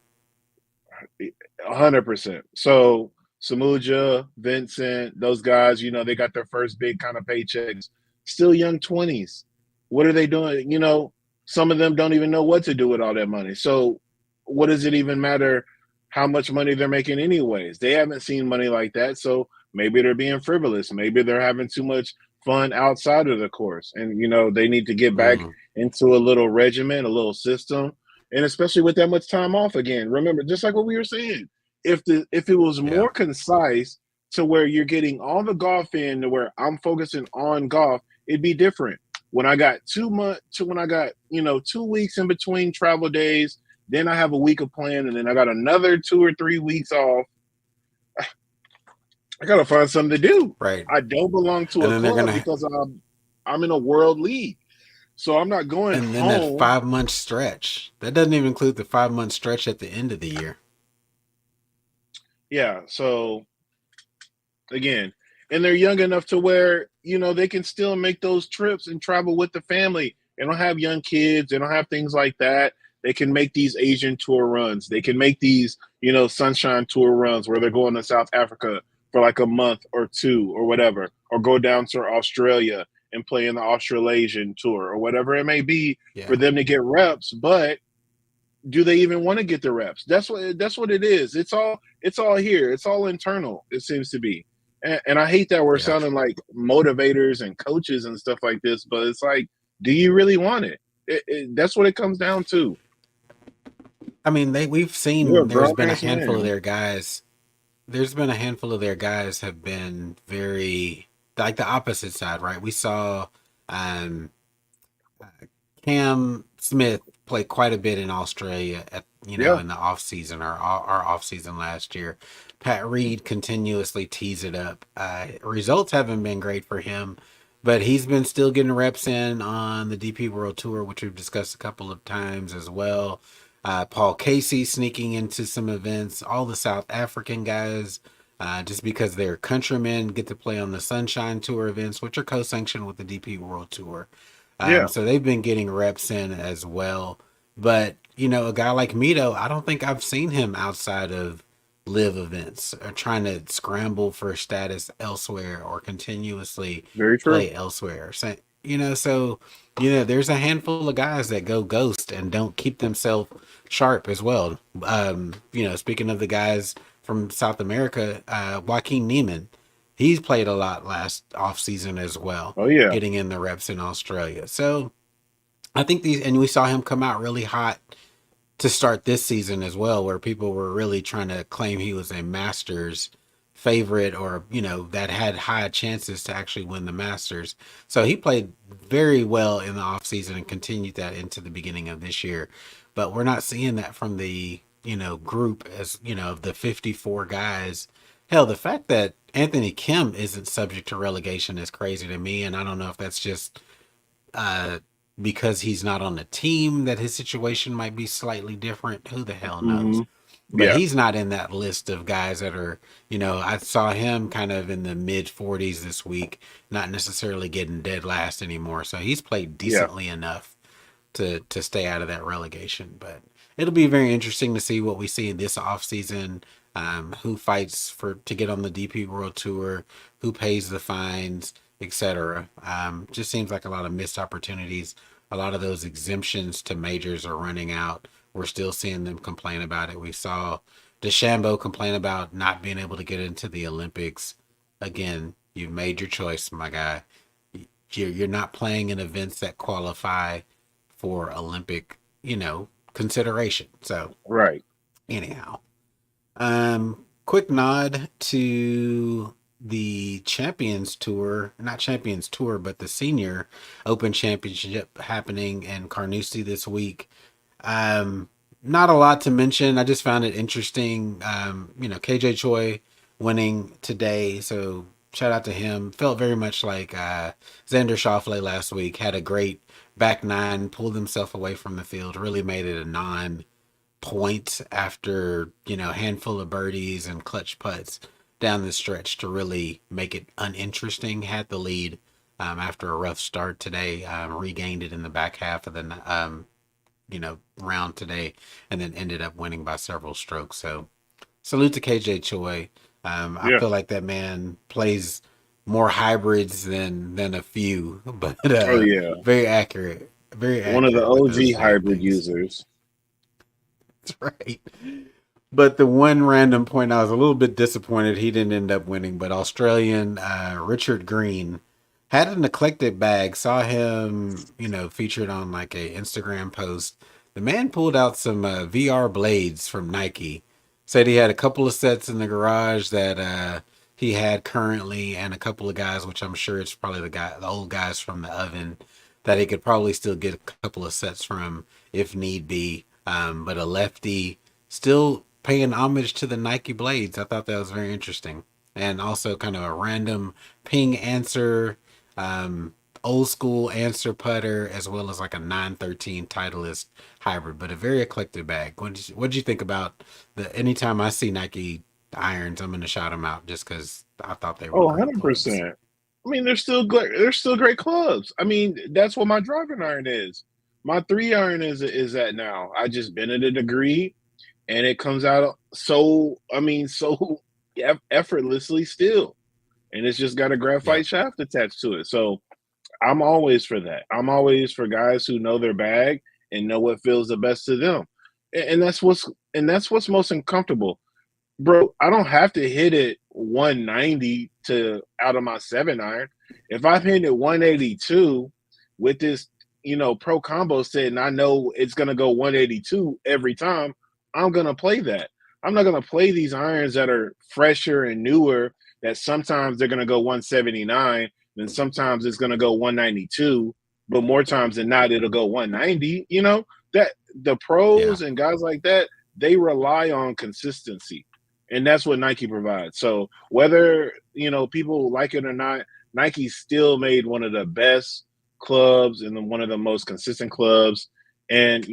100%. So Samuja, Vincent, those guys, they got their first big kind of paychecks. Still young 20s. What are they doing? Some of them don't even know what to do with all that money. So what does it even matter how much money they're making anyways? They haven't seen money like that. So maybe they're being frivolous. Maybe they're having too much fun outside of the course. And they need to get back Mm, into a little regimen, a little system. And especially with that much time off again. Remember, just like what we were saying, if it was yeah. more concise to where you're getting all the golf in to where I'm focusing on golf, it'd be different. When I got 2 months to when I got 2 weeks in between travel days, then I have a week of playing, and then I got another 2 or 3 weeks off. I gotta find something to do. Right. I don't belong to And a then they're club gonna because I'm in a world league, so I'm not going and then that home. 5 month stretch. That doesn't even include the 5 month stretch at the end of the year. Yeah, so again, and they're young enough to where they can still make those trips and travel with the family. They don't have young kids, they don't have things like that. They can make these Asian tour runs, they can make these sunshine tour runs where they're going to South Africa for like a month or two or whatever, or go down to Australia and play in the Australasian tour or whatever it may be, for Yeah. them to get reps. But do they even want to get the reps? That's what it is. It's all here. It's all internal. It seems to be, and I hate that we're Yeah. sounding like motivators and coaches and stuff like this. But it's like, do you really want it? That's what it comes down to. I mean, we've You're a seen grown ass there's man. been a handful of their guys have been very like the opposite side, right? We saw um, Cam Smith played quite a bit in Australia at Yeah, in the off season or our off season last year. Pat Reed continuously tees it up. Results haven't been great for him, but he's been still getting reps in on the DP World Tour, which we've discussed a couple of times as well. Paul Casey sneaking into some events. All the South African guys, just because they're countrymen, get to play on the Sunshine Tour events, which are co-sanctioned with the DP World Tour. yeah, So they've been getting reps in as well. But, a guy like Mito, I don't think I've seen him outside of live events or trying to scramble for status elsewhere or continuously very true. play elsewhere. There's a handful of guys that go ghost and don't keep themselves sharp as well. Speaking of the guys from South America, Joaquin Neiman, he's played a lot last off season as well, Oh yeah, getting in the reps in Australia. So I think and we saw him come out really hot to start this season as well, where people were really trying to claim he was a Masters favorite or, that had high chances to actually win the Masters. So he played very well in the offseason and continued that into the beginning of this year. But we're not seeing that from the, group as, of the 54 guys. Hell, the fact that Anthony Kim isn't subject to relegation is crazy to me. And I don't know if that's just uh, because he's not on the team that his situation might be slightly different. Who the hell knows? hmm But yeah, he's not in that list of guys that are, I saw him kind of in the mid 40s this week, not necessarily getting dead last anymore. So he's played yeah. decently enough to stay out of that relegation. But it'll be very interesting to see what we see in this offseason. Who fights to get on the DP World Tour, who pays the fines, etc. Just seems like a lot of missed opportunities. A lot of those exemptions to majors are running out. We're still seeing them complain about it. We saw DeChambeau complain about not being able to get into the Olympics. Again, you've made your choice, my guy. You're not playing in events that qualify for Olympic, consideration. So Right. anyhow, quick nod to the Champions Tour, not Champions Tour, but the Senior Open Championship happening in Carnoustie this week. Um, Not a lot to mention. I just found it interesting. KJ Choi winning today, so shout out to him. Felt very much like Xander Schauffele last week. Had a great back nine, pulled himself away from the field, really made it a non-point after handful of birdies and clutch putts down the stretch to really make it uninteresting. Had the lead after a rough start today, regained it in the back half of the round today, and then ended up winning by several strokes. So salute to KJ Choi. I Yeah. feel like that man plays more hybrids than a few, but Oh yeah. very accurate, very One of the accurate with those OG hybrid landings. users. That's right. But the one random point, I was a little bit disappointed he didn't end up winning. But Australian Richard Green had an eclectic bag. Saw him, featured on like a Instagram post. The man pulled out some VR blades from Nike. Said he had a couple of sets in the garage that he had currently, and a couple of guys, which I'm sure it's probably the old guys from the oven, that he could probably still get a couple of sets from if need be. But a lefty still paying homage to the Nike blades. I thought that was very interesting. And also kind of a random ping answer, um, old school answer putter, as well as like a 913 Titleist hybrid, but a very eclectic bag. What did you think about anytime I see Nike irons, I'm going to shout them out just because I thought they were Oh, great clubs. 100%. I mean, they're still good. They're still great clubs. I mean, that's what my driving iron is. My 3 iron is at now. I just been at a degree, and it comes out so. I mean, so effortlessly still, and it's just got a Yep. graphite shaft attached to it. So I'm always for that. I'm always for guys who know their bag and know what feels the best to them, and that's what's most uncomfortable. Bro, I don't have to hit it 190 to out of my 7 iron. If I'm hitting it 182 with this, pro combo set, and I know it's gonna go 182 every time, I'm gonna play that. I'm not gonna play these irons that are fresher and newer that sometimes they're going to go 179, and sometimes it's going to go 192, but more times than not, it'll go 190. That the Yeah. pros and guys like that, they rely on consistency. And that's what Nike provides. So whether, people like it or not, Nike still made one of the best clubs and one of the most consistent clubs. And,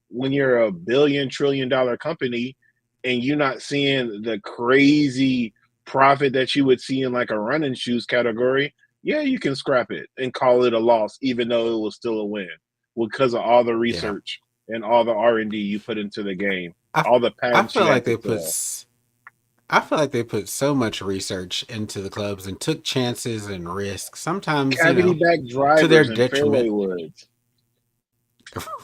when you're a billion-trillion-dollar company and you're not seeing the crazy profit that you would see in like a running shoes category, yeah, you can scrap it and call it a loss, even though it was still a win because of all the Yeah. research and all the R&D you put into the game, I all the I patents feel you had like to they put sell. I feel like they put so much research into the clubs and took chances and risks. Sometimes, Cavity back to their drivers and fairway detriment. woods.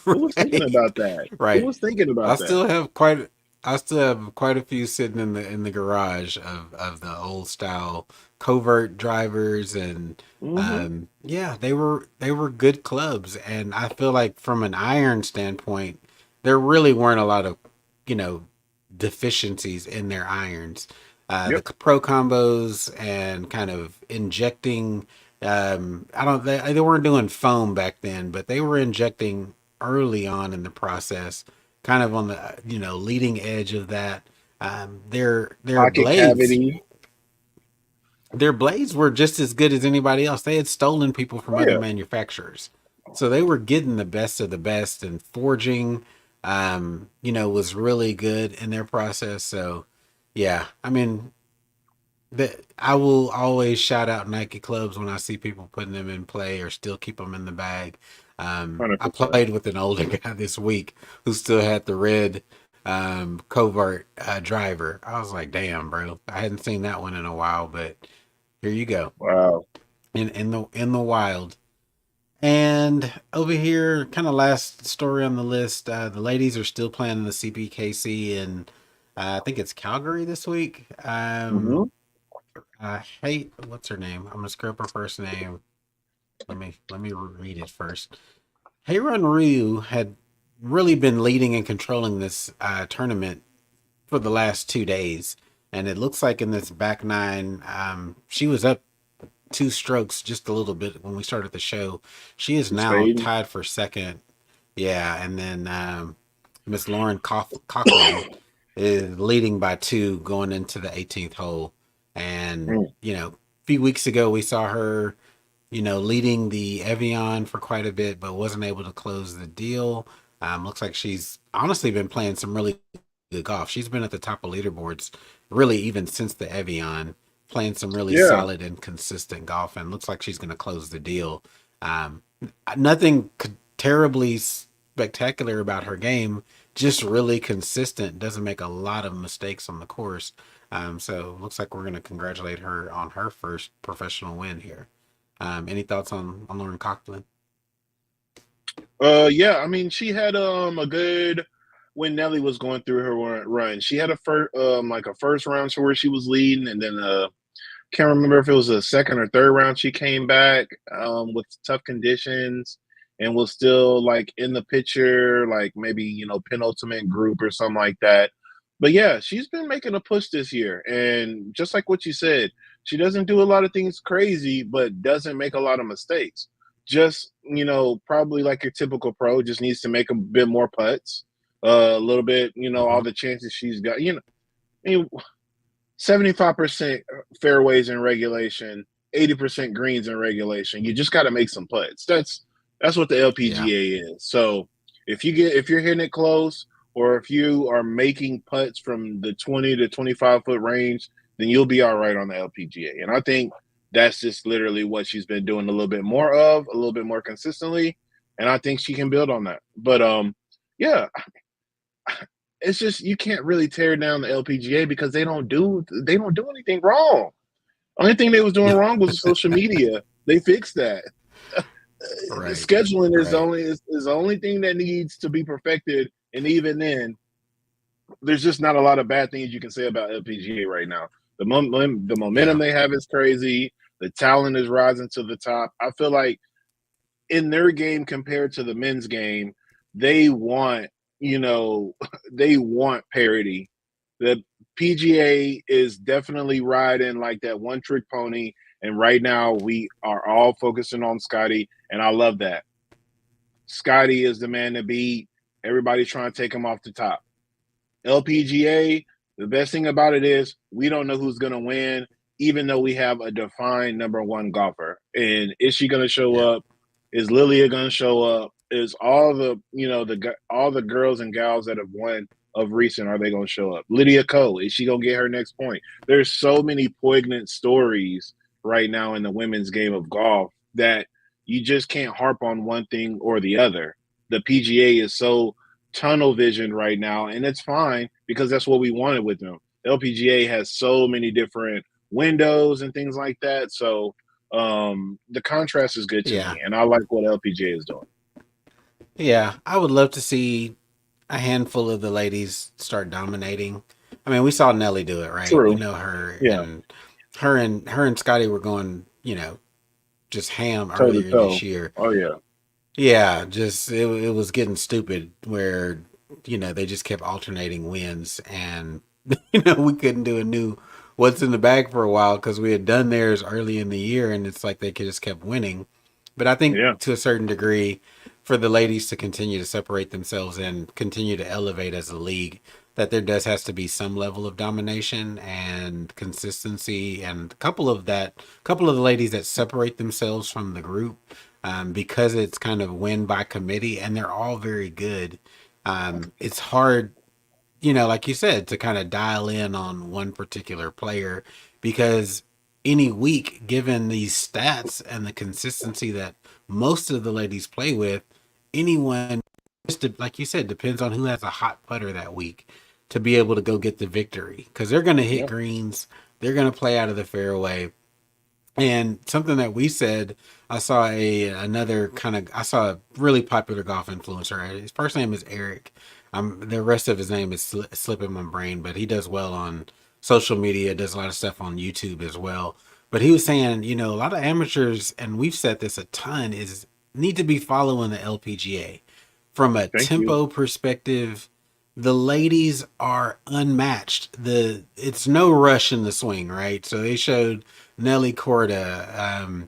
Who was thinking Right. about that? Who Right. was thinking I about that? still have quite I still have quite a few sitting in the garage of the old style covert drivers, and Hmm. yeah, they were good clubs, and I feel like from an iron standpoint there really weren't a lot of, you know deficiencies in their irons. The Yep. pro combos and kind of injecting, I don't they weren't doing foam back then, but they were injecting early on in the process, kind of on the, leading edge of that. Their Pocket blades cavity. their blades were just as good as anybody else. They had stolen people from Oh other yeah. manufacturers, so they were getting the best of the best. And forging, was really good in their process. So, yeah, I mean, I will always shout out Nike clubs when I see people putting them in play or still keep them in the bag. 100%. I played with an older guy this week who still had the red, covert, driver. I was like, damn, bro, I hadn't seen that one in a while, but here you go, Wow. in the wild. And over here, kind of last story on the list, the ladies are still playing in the CPKC, and I think it's Calgary this week. Hmm. Hey, what's her name? I'm gonna screw up her first name. Let me read it first. Heiran Ryu had really been leading and controlling this, tournament for the last 2 days, and it looks like in this back nine, she was up two strokes just a little bit when we started the show. She is She's now fading. tied for second. Yeah, and then, Miss Lauren Coughlin is leading by two going into the 18th hole. And, Mm. a few weeks ago we saw her, leading the Evian for quite a bit, but wasn't able to close the deal. Looks like she's honestly been playing some really good golf. She's been at the top of leaderboards really even since the Evian, playing some really Yeah. solid and consistent golf, and looks like she's going to close the deal. Um, Nothing terribly spectacular about her game, just really consistent. Doesn't make a lot of mistakes on the course. So looks like we're going to congratulate her on her first professional win here. Any thoughts on Lauren Coughlin? Yeah, I mean, she had a good when Nelly was going through her run. She had a first like a first round to where she was leading, and then can't remember if it was a second or third round she came back with tough conditions and was still like in the picture, like maybe penultimate group or something like that. But yeah, she's been making a push this year, and just like what you said, she doesn't do a lot of things crazy, but doesn't make a lot of mistakes. Just probably like your typical pro, just needs to make a bit more putts, a little bit. All Mm-hmm. the chances she's got. I mean, 75% fairways in regulation, 80% greens in regulation. You just got to make some putts. That's what the Yeah. LPGA is. So if you're hitting it close, or if you are making putts from the 20 to 25 foot range, then you'll be all right on the LPGA. And I think that's just literally what she's been doing a little bit more of, a little bit more consistently, and I think she can build on that. But yeah, it's just you can't really tear down the LPGA because they don't do anything wrong. Only thing they was doing Yeah. wrong was social media. They fixed that. Right. Scheduling is Right. the only thing that needs to be perfected, and even then, there's just not a lot of bad things you can say about LPGA right now. The momentum Yeah. they have is crazy. The talent is rising to the top. I feel like in their game compared to the men's game, they want, you know, they want parity. That PGA is definitely riding like that one trick pony. And right now we are all focusing on Scotty. And I love that. Scotty is the man to beat. Everybody's trying to take him off the top. LPGA, the best thing about it is we don't know who's going to win, even though we have a defined number one golfer. And is she going to show Yeah. up? Is Lilia going to show up? Is all the all the girls and gals that have won of recent, are they going to show up? Lydia Ko, is she going to get her next point? There's so many poignant stories right now in the women's game of golf that you just can't harp on one thing or the other. The PGA is so tunnel vision right now, and it's fine because that's what we wanted with them. LPGA has so many different windows and things like that. So the contrast is good to Yeah. me, and I like what LPGA is doing. Yeah. I would love to see a handful of the ladies start dominating. I mean, we saw Nelly do it, right? We True. know her, Yeah. and her and Scotty were going, just ham Toe to earlier this toe. year. Oh yeah. Yeah, just it was getting stupid where they just kept alternating wins, and we couldn't do a new what's in the bag for a while because we had done theirs early in the year, and it's like they just kept winning. But I think Yeah. to a certain degree, for the ladies to continue to separate themselves and continue to elevate as a league, that there does has to be some level of domination and consistency, and couple of the ladies that separate themselves from the group, because it's kind of win by committee and they're all very good. It's hard, like you said, to kind of dial in on one particular player because any week, given these stats and the consistency that most of the ladies play with, anyone, just like you said, depends on who has a hot putter that week to be able to go get the victory because they're going to hit Yep. greens, they're going to play out of the fairway. And something that we said, I saw a really popular golf influencer. His first name is Eric. The rest of his name is slipping my brain, but he does well on social media, does a lot of stuff on YouTube as well. But he was saying, a lot of amateurs, and we've said this a ton, is need to be following the LPGA from a Thank you. tempo perspective. The ladies are unmatched. It's no rush in the swing, right? So they showed Nelly Corda,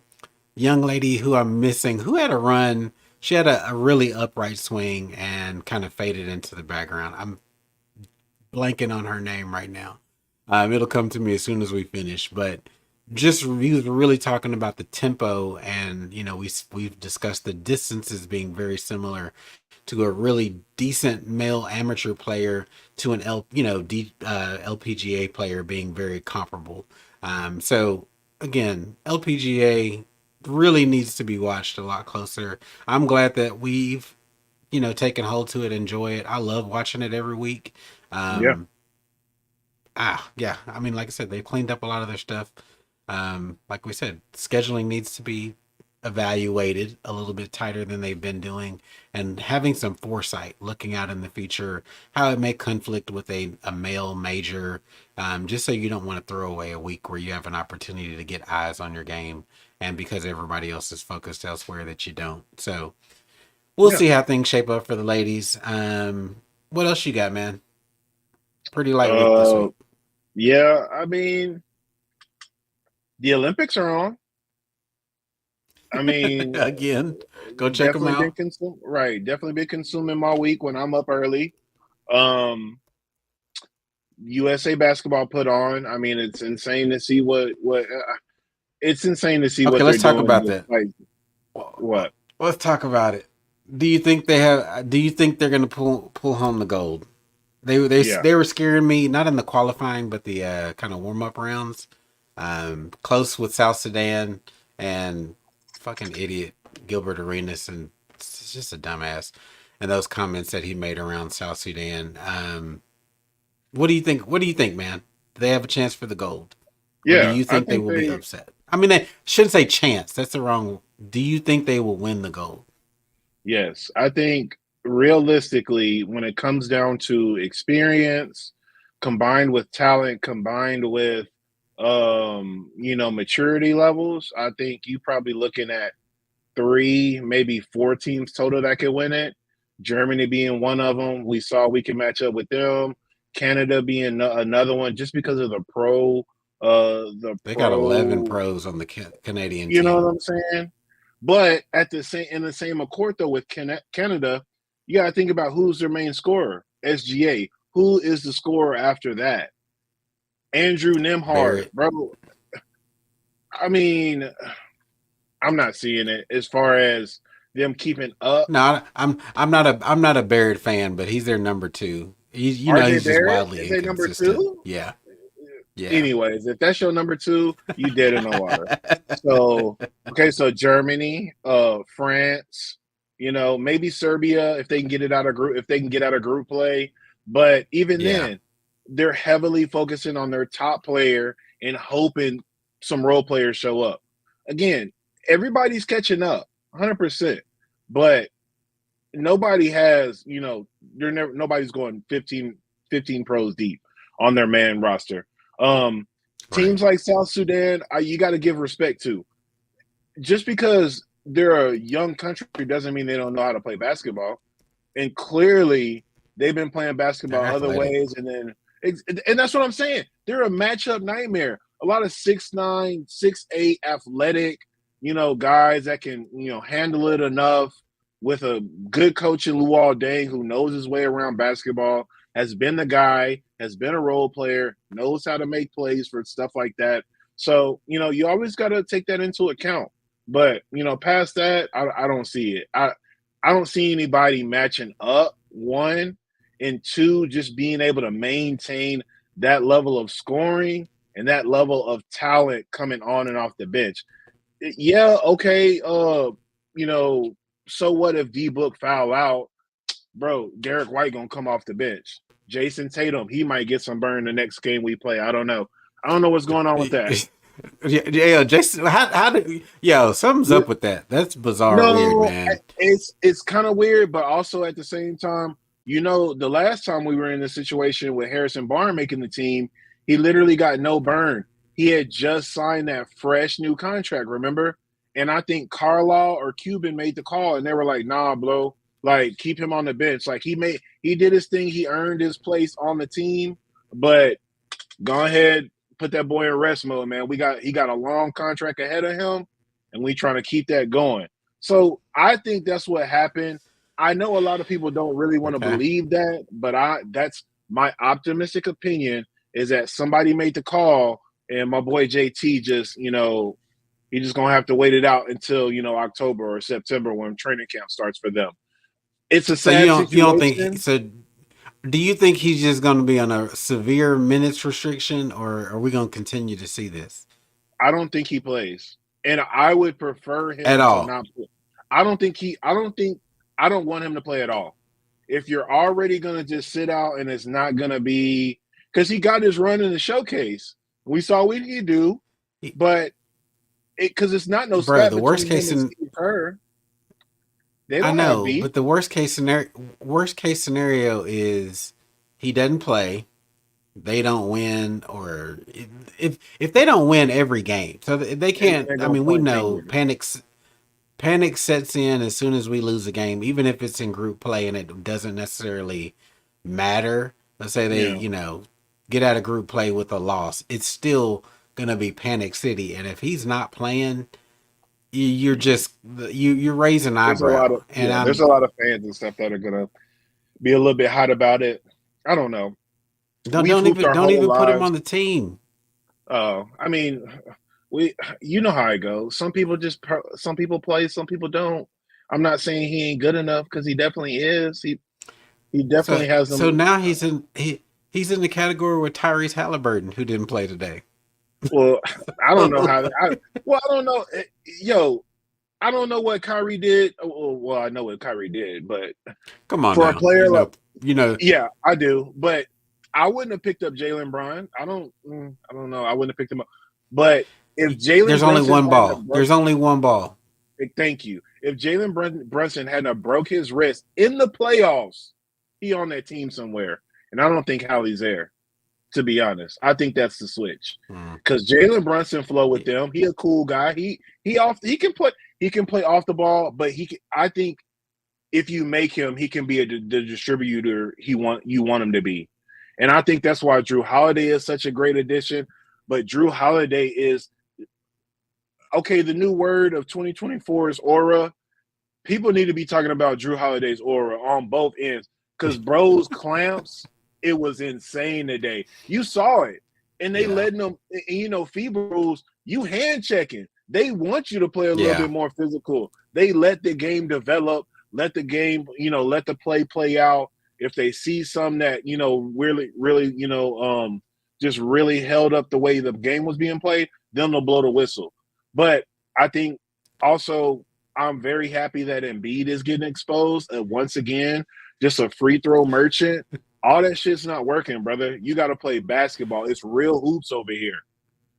young lady who I'm missing, who had a run. She had a really upright swing and kind of faded into the background. I'm blanking on her name right now. It'll come to me as soon as we finish. But just he was really talking about the tempo, and we've discussed the distances being very similar to a really decent male amateur player to an LPGA player being very comparable. So again, LPGA really needs to be watched a lot closer. I'm glad that we've taken hold to it, enjoy it. I love watching it every week. Yeah. Um, yeah. I mean, like I said, they cleaned up a lot of their stuff. Like we said, scheduling needs to be evaluated a little bit tighter than they've been doing, and having some foresight, looking out in the future, how it may conflict with a male major, just so you don't want to throw away a week where you have an opportunity to get eyes on your game, and because everybody else is focused elsewhere that you don't. So we'll Yeah. see how things shape up for the ladies. What else you got, man? Pretty light week this Uh week. yeah, I mean, the Olympics are on. I mean, Again, go check them definitely been out. definitely been consuming my week when I'm up early. Um USA basketball put on. I mean, it's insane to see what it's insane to see Okay, what they're let's talk doing. about that. Like what? Let's talk about it. Do you think they have? Do you think they're going to pull home the gold? Yeah, They were scaring me, not in the qualifying, but the kind of warm up rounds. Close with South Sudan and fucking idiot Gilbert Arenas, and it's just a dumbass. And those comments that he made around South Sudan. What do you think? What do you think, man? Do they have a chance for the gold, or do yeah. you I think they think will be they. upset? I mean, they shouldn't say chance. That's the wrong. Do you think they will win the gold? Yes, I think realistically, when it comes down to experience, combined with talent, combined with maturity levels, I think you probably looking at three, maybe four teams total that could win it. Germany being one of them. We saw we can match up with them. Canada being another one, just because of the They got 11 pro. pros on the Canadian You know what team. I'm saying? But at the same in the same accord though with Canada, you got to think about who's their main scorer. SGA. Who is the scorer after that? Andrew Nimhard, Barrett. bro. I mean, I'm not seeing it as far as them keeping up. No, I'm not a Barrett fan, but he's their number two. RJ He's just Barrett wildly is they number inconsistent. two? Yeah, yeah. Anyways, if that's your number two, you dead in the water. So okay, so Germany, France, maybe Serbia if they can get it out of group, if they can get out of group play. But even Yeah. then, they're heavily focusing on their top player and hoping some role players show up. Again, everybody's catching up, 100%. But nobody has, nobody's going 15 pros deep on their man roster. Teams Right. like South Sudan, you got to give respect to. Just because they're a young country doesn't mean they don't know how to play basketball. And clearly, they've been playing basketball They're other athletic. ways. And that's what I'm saying. They're a matchup nightmare. A lot of 6'9", 6'8", athletic, guys that can, handle it enough with a good coach in Luol Deng who knows his way around basketball, has been the guy, has been a role player, knows how to make plays for stuff like that. So, you always got to take that into account. But, past that, I don't see it. I don't see anybody matching up, one, and two, just being able to maintain that level of scoring and that level of talent coming on and off the bench. Yeah, okay, so what if D-Book foul out? Bro, Derek White going to come off the bench. Jason Tatum, he might get some burn the next game we play. I don't know. I don't know what's going on with that. Yeah, Jason, how do something's up with that? That's bizarre, weird, No, man. it's kind of weird, but also at the same time, the last time we were in this situation with Harrison Barnes making the team, he literally got no burn. He had just signed that fresh new contract, remember? And I think Carlisle or Cuban made the call, and they were like, "Nah, bro, like keep him on the bench." Like he did his thing, he earned his place on the team, but go ahead, put that boy in rest mode, man. He got a long contract ahead of him, and we trying to keep that going. So I think that's what happened. I know a lot of people don't really want to Okay. believe that, but that's my optimistic opinion is that somebody made the call, and my boy JT just, he just gonna have to wait it out until October or September when training camp starts for them. It's a So you sad don't think situation. so? Do you think he's just going to be on a severe minutes restriction, or are we going to continue to see this I don't think he plays, and I would prefer at him to all? not play. I don't want him to play at all. If you're already gonna just sit out and it's not gonna be because he got his run in the showcase, we saw what he could do, but because it's not no Bro, spat the worst between him case and in Steve Kerr. They I don't have know, beef. but the worst case scenario is he doesn't play, they don't win, or if they don't win every game, so they can't. They're I gonna mean, we point know fingers. panic sets in as soon as we lose a game, even if it's in group play and it doesn't necessarily matter. Let's say they, Yeah, get out of group play with a loss. It's still gonna be panic city, and if he's not playing, you're just you're raising eyebrow, and there's a lot of fans and stuff that are gonna be a little bit hot about it. I don't know. We've hooped our don't whole even put him lives. on the team. I mean, you know how it goes. Some people play, some people don't. I'm not saying he ain't good enough because he definitely is. He definitely has So them. now he's in the category with Tyrese Halliburton, who didn't play today. Well, I don't know how. I don't know. Yo, I don't know what Kyrie did. Well, I know what Kyrie did, but Come on for a now, player like, you know. yeah, I do. But I wouldn't have picked up Jalen Brown. I don't know. I wouldn't have picked him up. But if Jalen There's only Brunson one hadn't ball. have broke, There's only one ball. thank you. If Brunson hadn't have broke his wrist in the playoffs, he on that team somewhere. And I don't think Hallie's there. To be honest, I think that's the switch because Jalen Brunson flow with them. He a cool guy. He can play off the ball, but I think if you make him, he can be the distributor you want him to be. And I think that's why Drew Holiday is such a great addition. But Drew Holiday is okay. The new word of 2024 is aura. People need to be talking about Drew Holiday's aura on both ends because bro's clamps, it was insane today. You saw it, and they Yeah. letting them. And, FIBA rules, you hand checking. They want you to play a little Yeah. bit more physical. They let the game develop, let the game, let the play out. If they see some that really, really, just really held up the way the game was being played, then they'll blow the whistle. But I think also I'm very happy that Embiid is getting exposed. Once again, just a free throw merchant. All that shit's not working, brother. You got to play basketball. It's real hoops over here.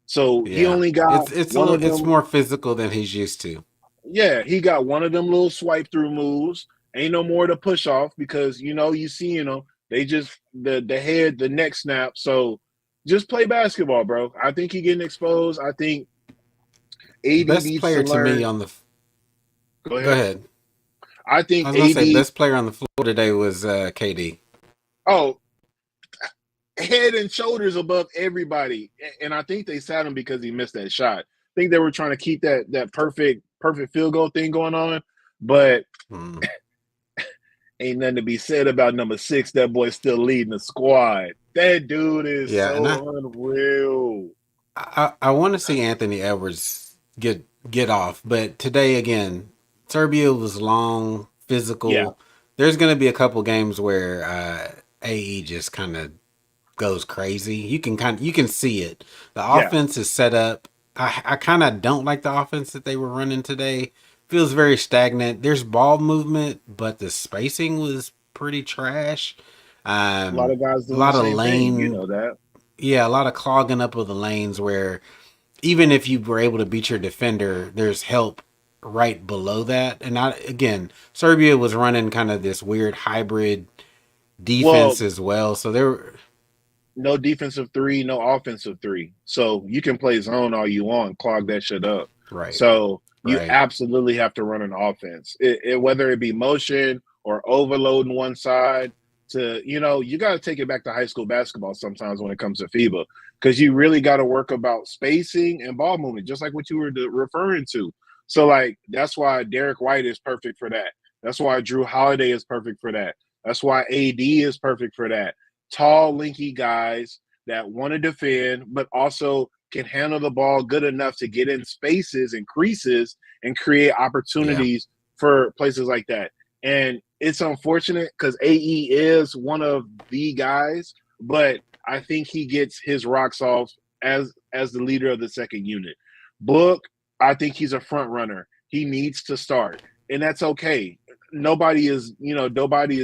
So he Yeah. only got It's a one little, of it's them. more physical than he's used to. Yeah, he got one of them little swipe through moves. Ain't no more to push off because you see, they just the neck snap. So just play basketball, bro. I think he getting exposed. I think AD Best needs to player to me learn. on the. Go Go ahead. ahead. I I think was gonna say AD. best player on the floor today was KD. Oh, head and shoulders above everybody. And I think they sat him because he missed that shot. I think they were trying to keep that perfect field goal thing going on, but Mm. ain't nothing to be said about number 6. That boy's still leading the squad. That dude is Yeah, and so unreal. I want to see Anthony Edwards get off, but today again, Serbia was long, Yeah, physical. There's going to be a couple games where AE just kind of goes crazy. You can see it. The yeah. offense is set up. I kind of don't like the offense that they were running today. Feels very stagnant. There's ball movement, but the spacing was pretty trash. A lot of guys A doing the lot of same thing. You lane, know that. yeah, a lot of clogging up of the lanes where even if you were able to beat your defender, there's help right below that. And again, Serbia was running kind of this weird hybrid Well, defense as well. So they were no defensive 3, no offensive 3. So you can play zone all you want, clog that shit up. right, So you right. absolutely have to run an offense, whether it be motion or overloading one side. You got to take it back to high school basketball sometimes when it comes to FIBA, because you really got to work about spacing and ball movement, just like what you were referring to. So, like, that's why Derek White is perfect for that. That's why Drew Holiday is perfect for that. That's why AD is perfect for that. Tall, linky guys that want to defend, but also can handle the ball good enough to get in spaces and creases and create Yeah, opportunities for places like that. And it's unfortunate because AE is one of the guys, but I think he gets his rocks off as the leader of the second unit. Book, I think he's a front runner. He needs to start, and that's okay. Nobody is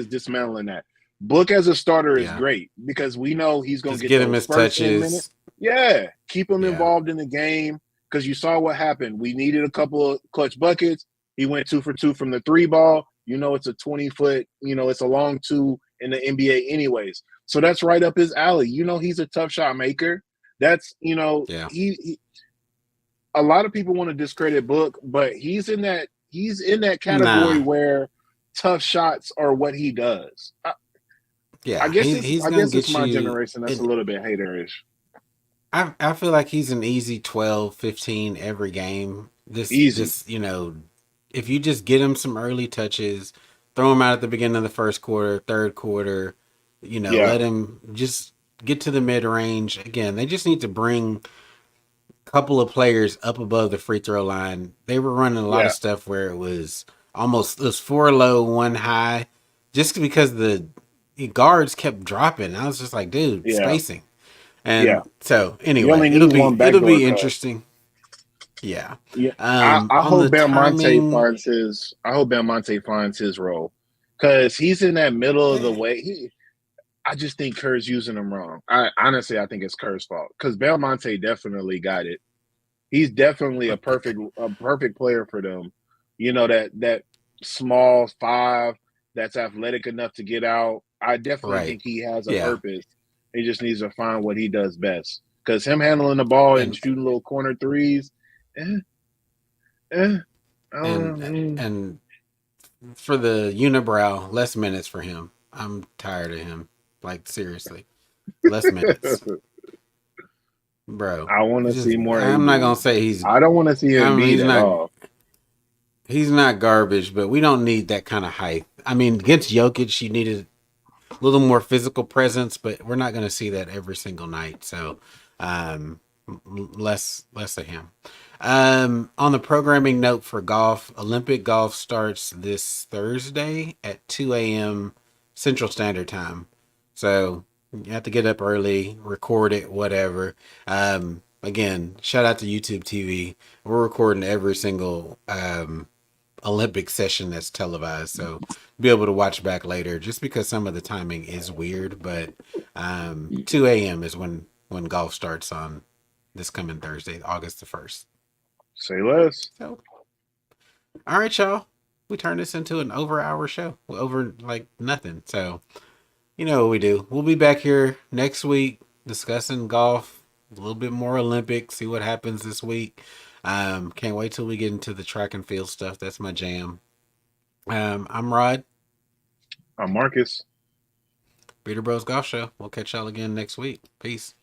dismantling that. Book as a starter is yeah. great because we know he's going to Just get get him those his first 10 minutes. touches. Yeah, keep him Yeah, involved in the game because you saw what happened. We needed a couple of clutch buckets. He went 2 for 2 from the 3 ball. It's a 20-foot, it's a long 2 in the NBA anyways. So that's right up his alley. He's a tough shot maker. That's, yeah. he a lot of people want to discredit Book, but he's in that category Nah, where tough shots are what he does. I yeah. guess it's He's I gonna guess it's get my you. generation that's a And little bit haterish. I feel like he's an easy 12, 15 every game. Easy. If you just get him some early touches, throw him out at the beginning of the first quarter, third quarter, Yeah. let him just get to the mid range. Again, they just need to bring a couple of players up above the free throw line. They were running a lot of Yeah. stuff where it was 4 low, 1 high, just because the guards kept dropping. I was just like, dude, Yeah. spacing. Yeah. And so You anyway, only need one it'll backdoor be cut. interesting. Yeah. Yeah. I On hope the timing, Belmonte finds his role. Because he's in that middle of the way. I just think Kerr's using him wrong. I think it's Kerr's fault. Because Belmonte definitely got it. He's definitely a perfect player for them. That small 5 that's athletic enough to get out. I definitely right? think he has a Yeah, purpose. He just needs to find what he does best. Because him handling the ball and and shooting little corner threes, eh, eh, I don't and know. and for the unibrow, less minutes for him. I'm tired of him. Like seriously. less minutes, bro. I want to Just see more I'm not AD. gonna say he's. I don't want to see I mean, Embiid at all. he's not garbage, but we don't need that kind of height. I mean, against Jokic, you needed a little more physical presence, but we're not going to see that every single night. So, less of him. On the programming note for golf, Olympic golf starts this Thursday at 2 a.m. Central Standard Time. So you have to get up early, record it, whatever. Again, shout out to YouTube TV. We're recording every single Olympic session that's televised, so be able to watch back later. Just because some of the timing is weird, but 2 a.m. is when golf starts on this coming Thursday, August the 1st. Say less. So, all right, y'all. We turned this into an over-hour show, over like nothing. So, you know what we do. We'll be back here next week discussing golf, a little bit more Olympics, see what happens this week. Can't wait till we get into the track and field stuff. That's my jam. I'm Rod. I'm Marcus. Beater Bros Golf Show. We'll catch y'all again next week. Peace.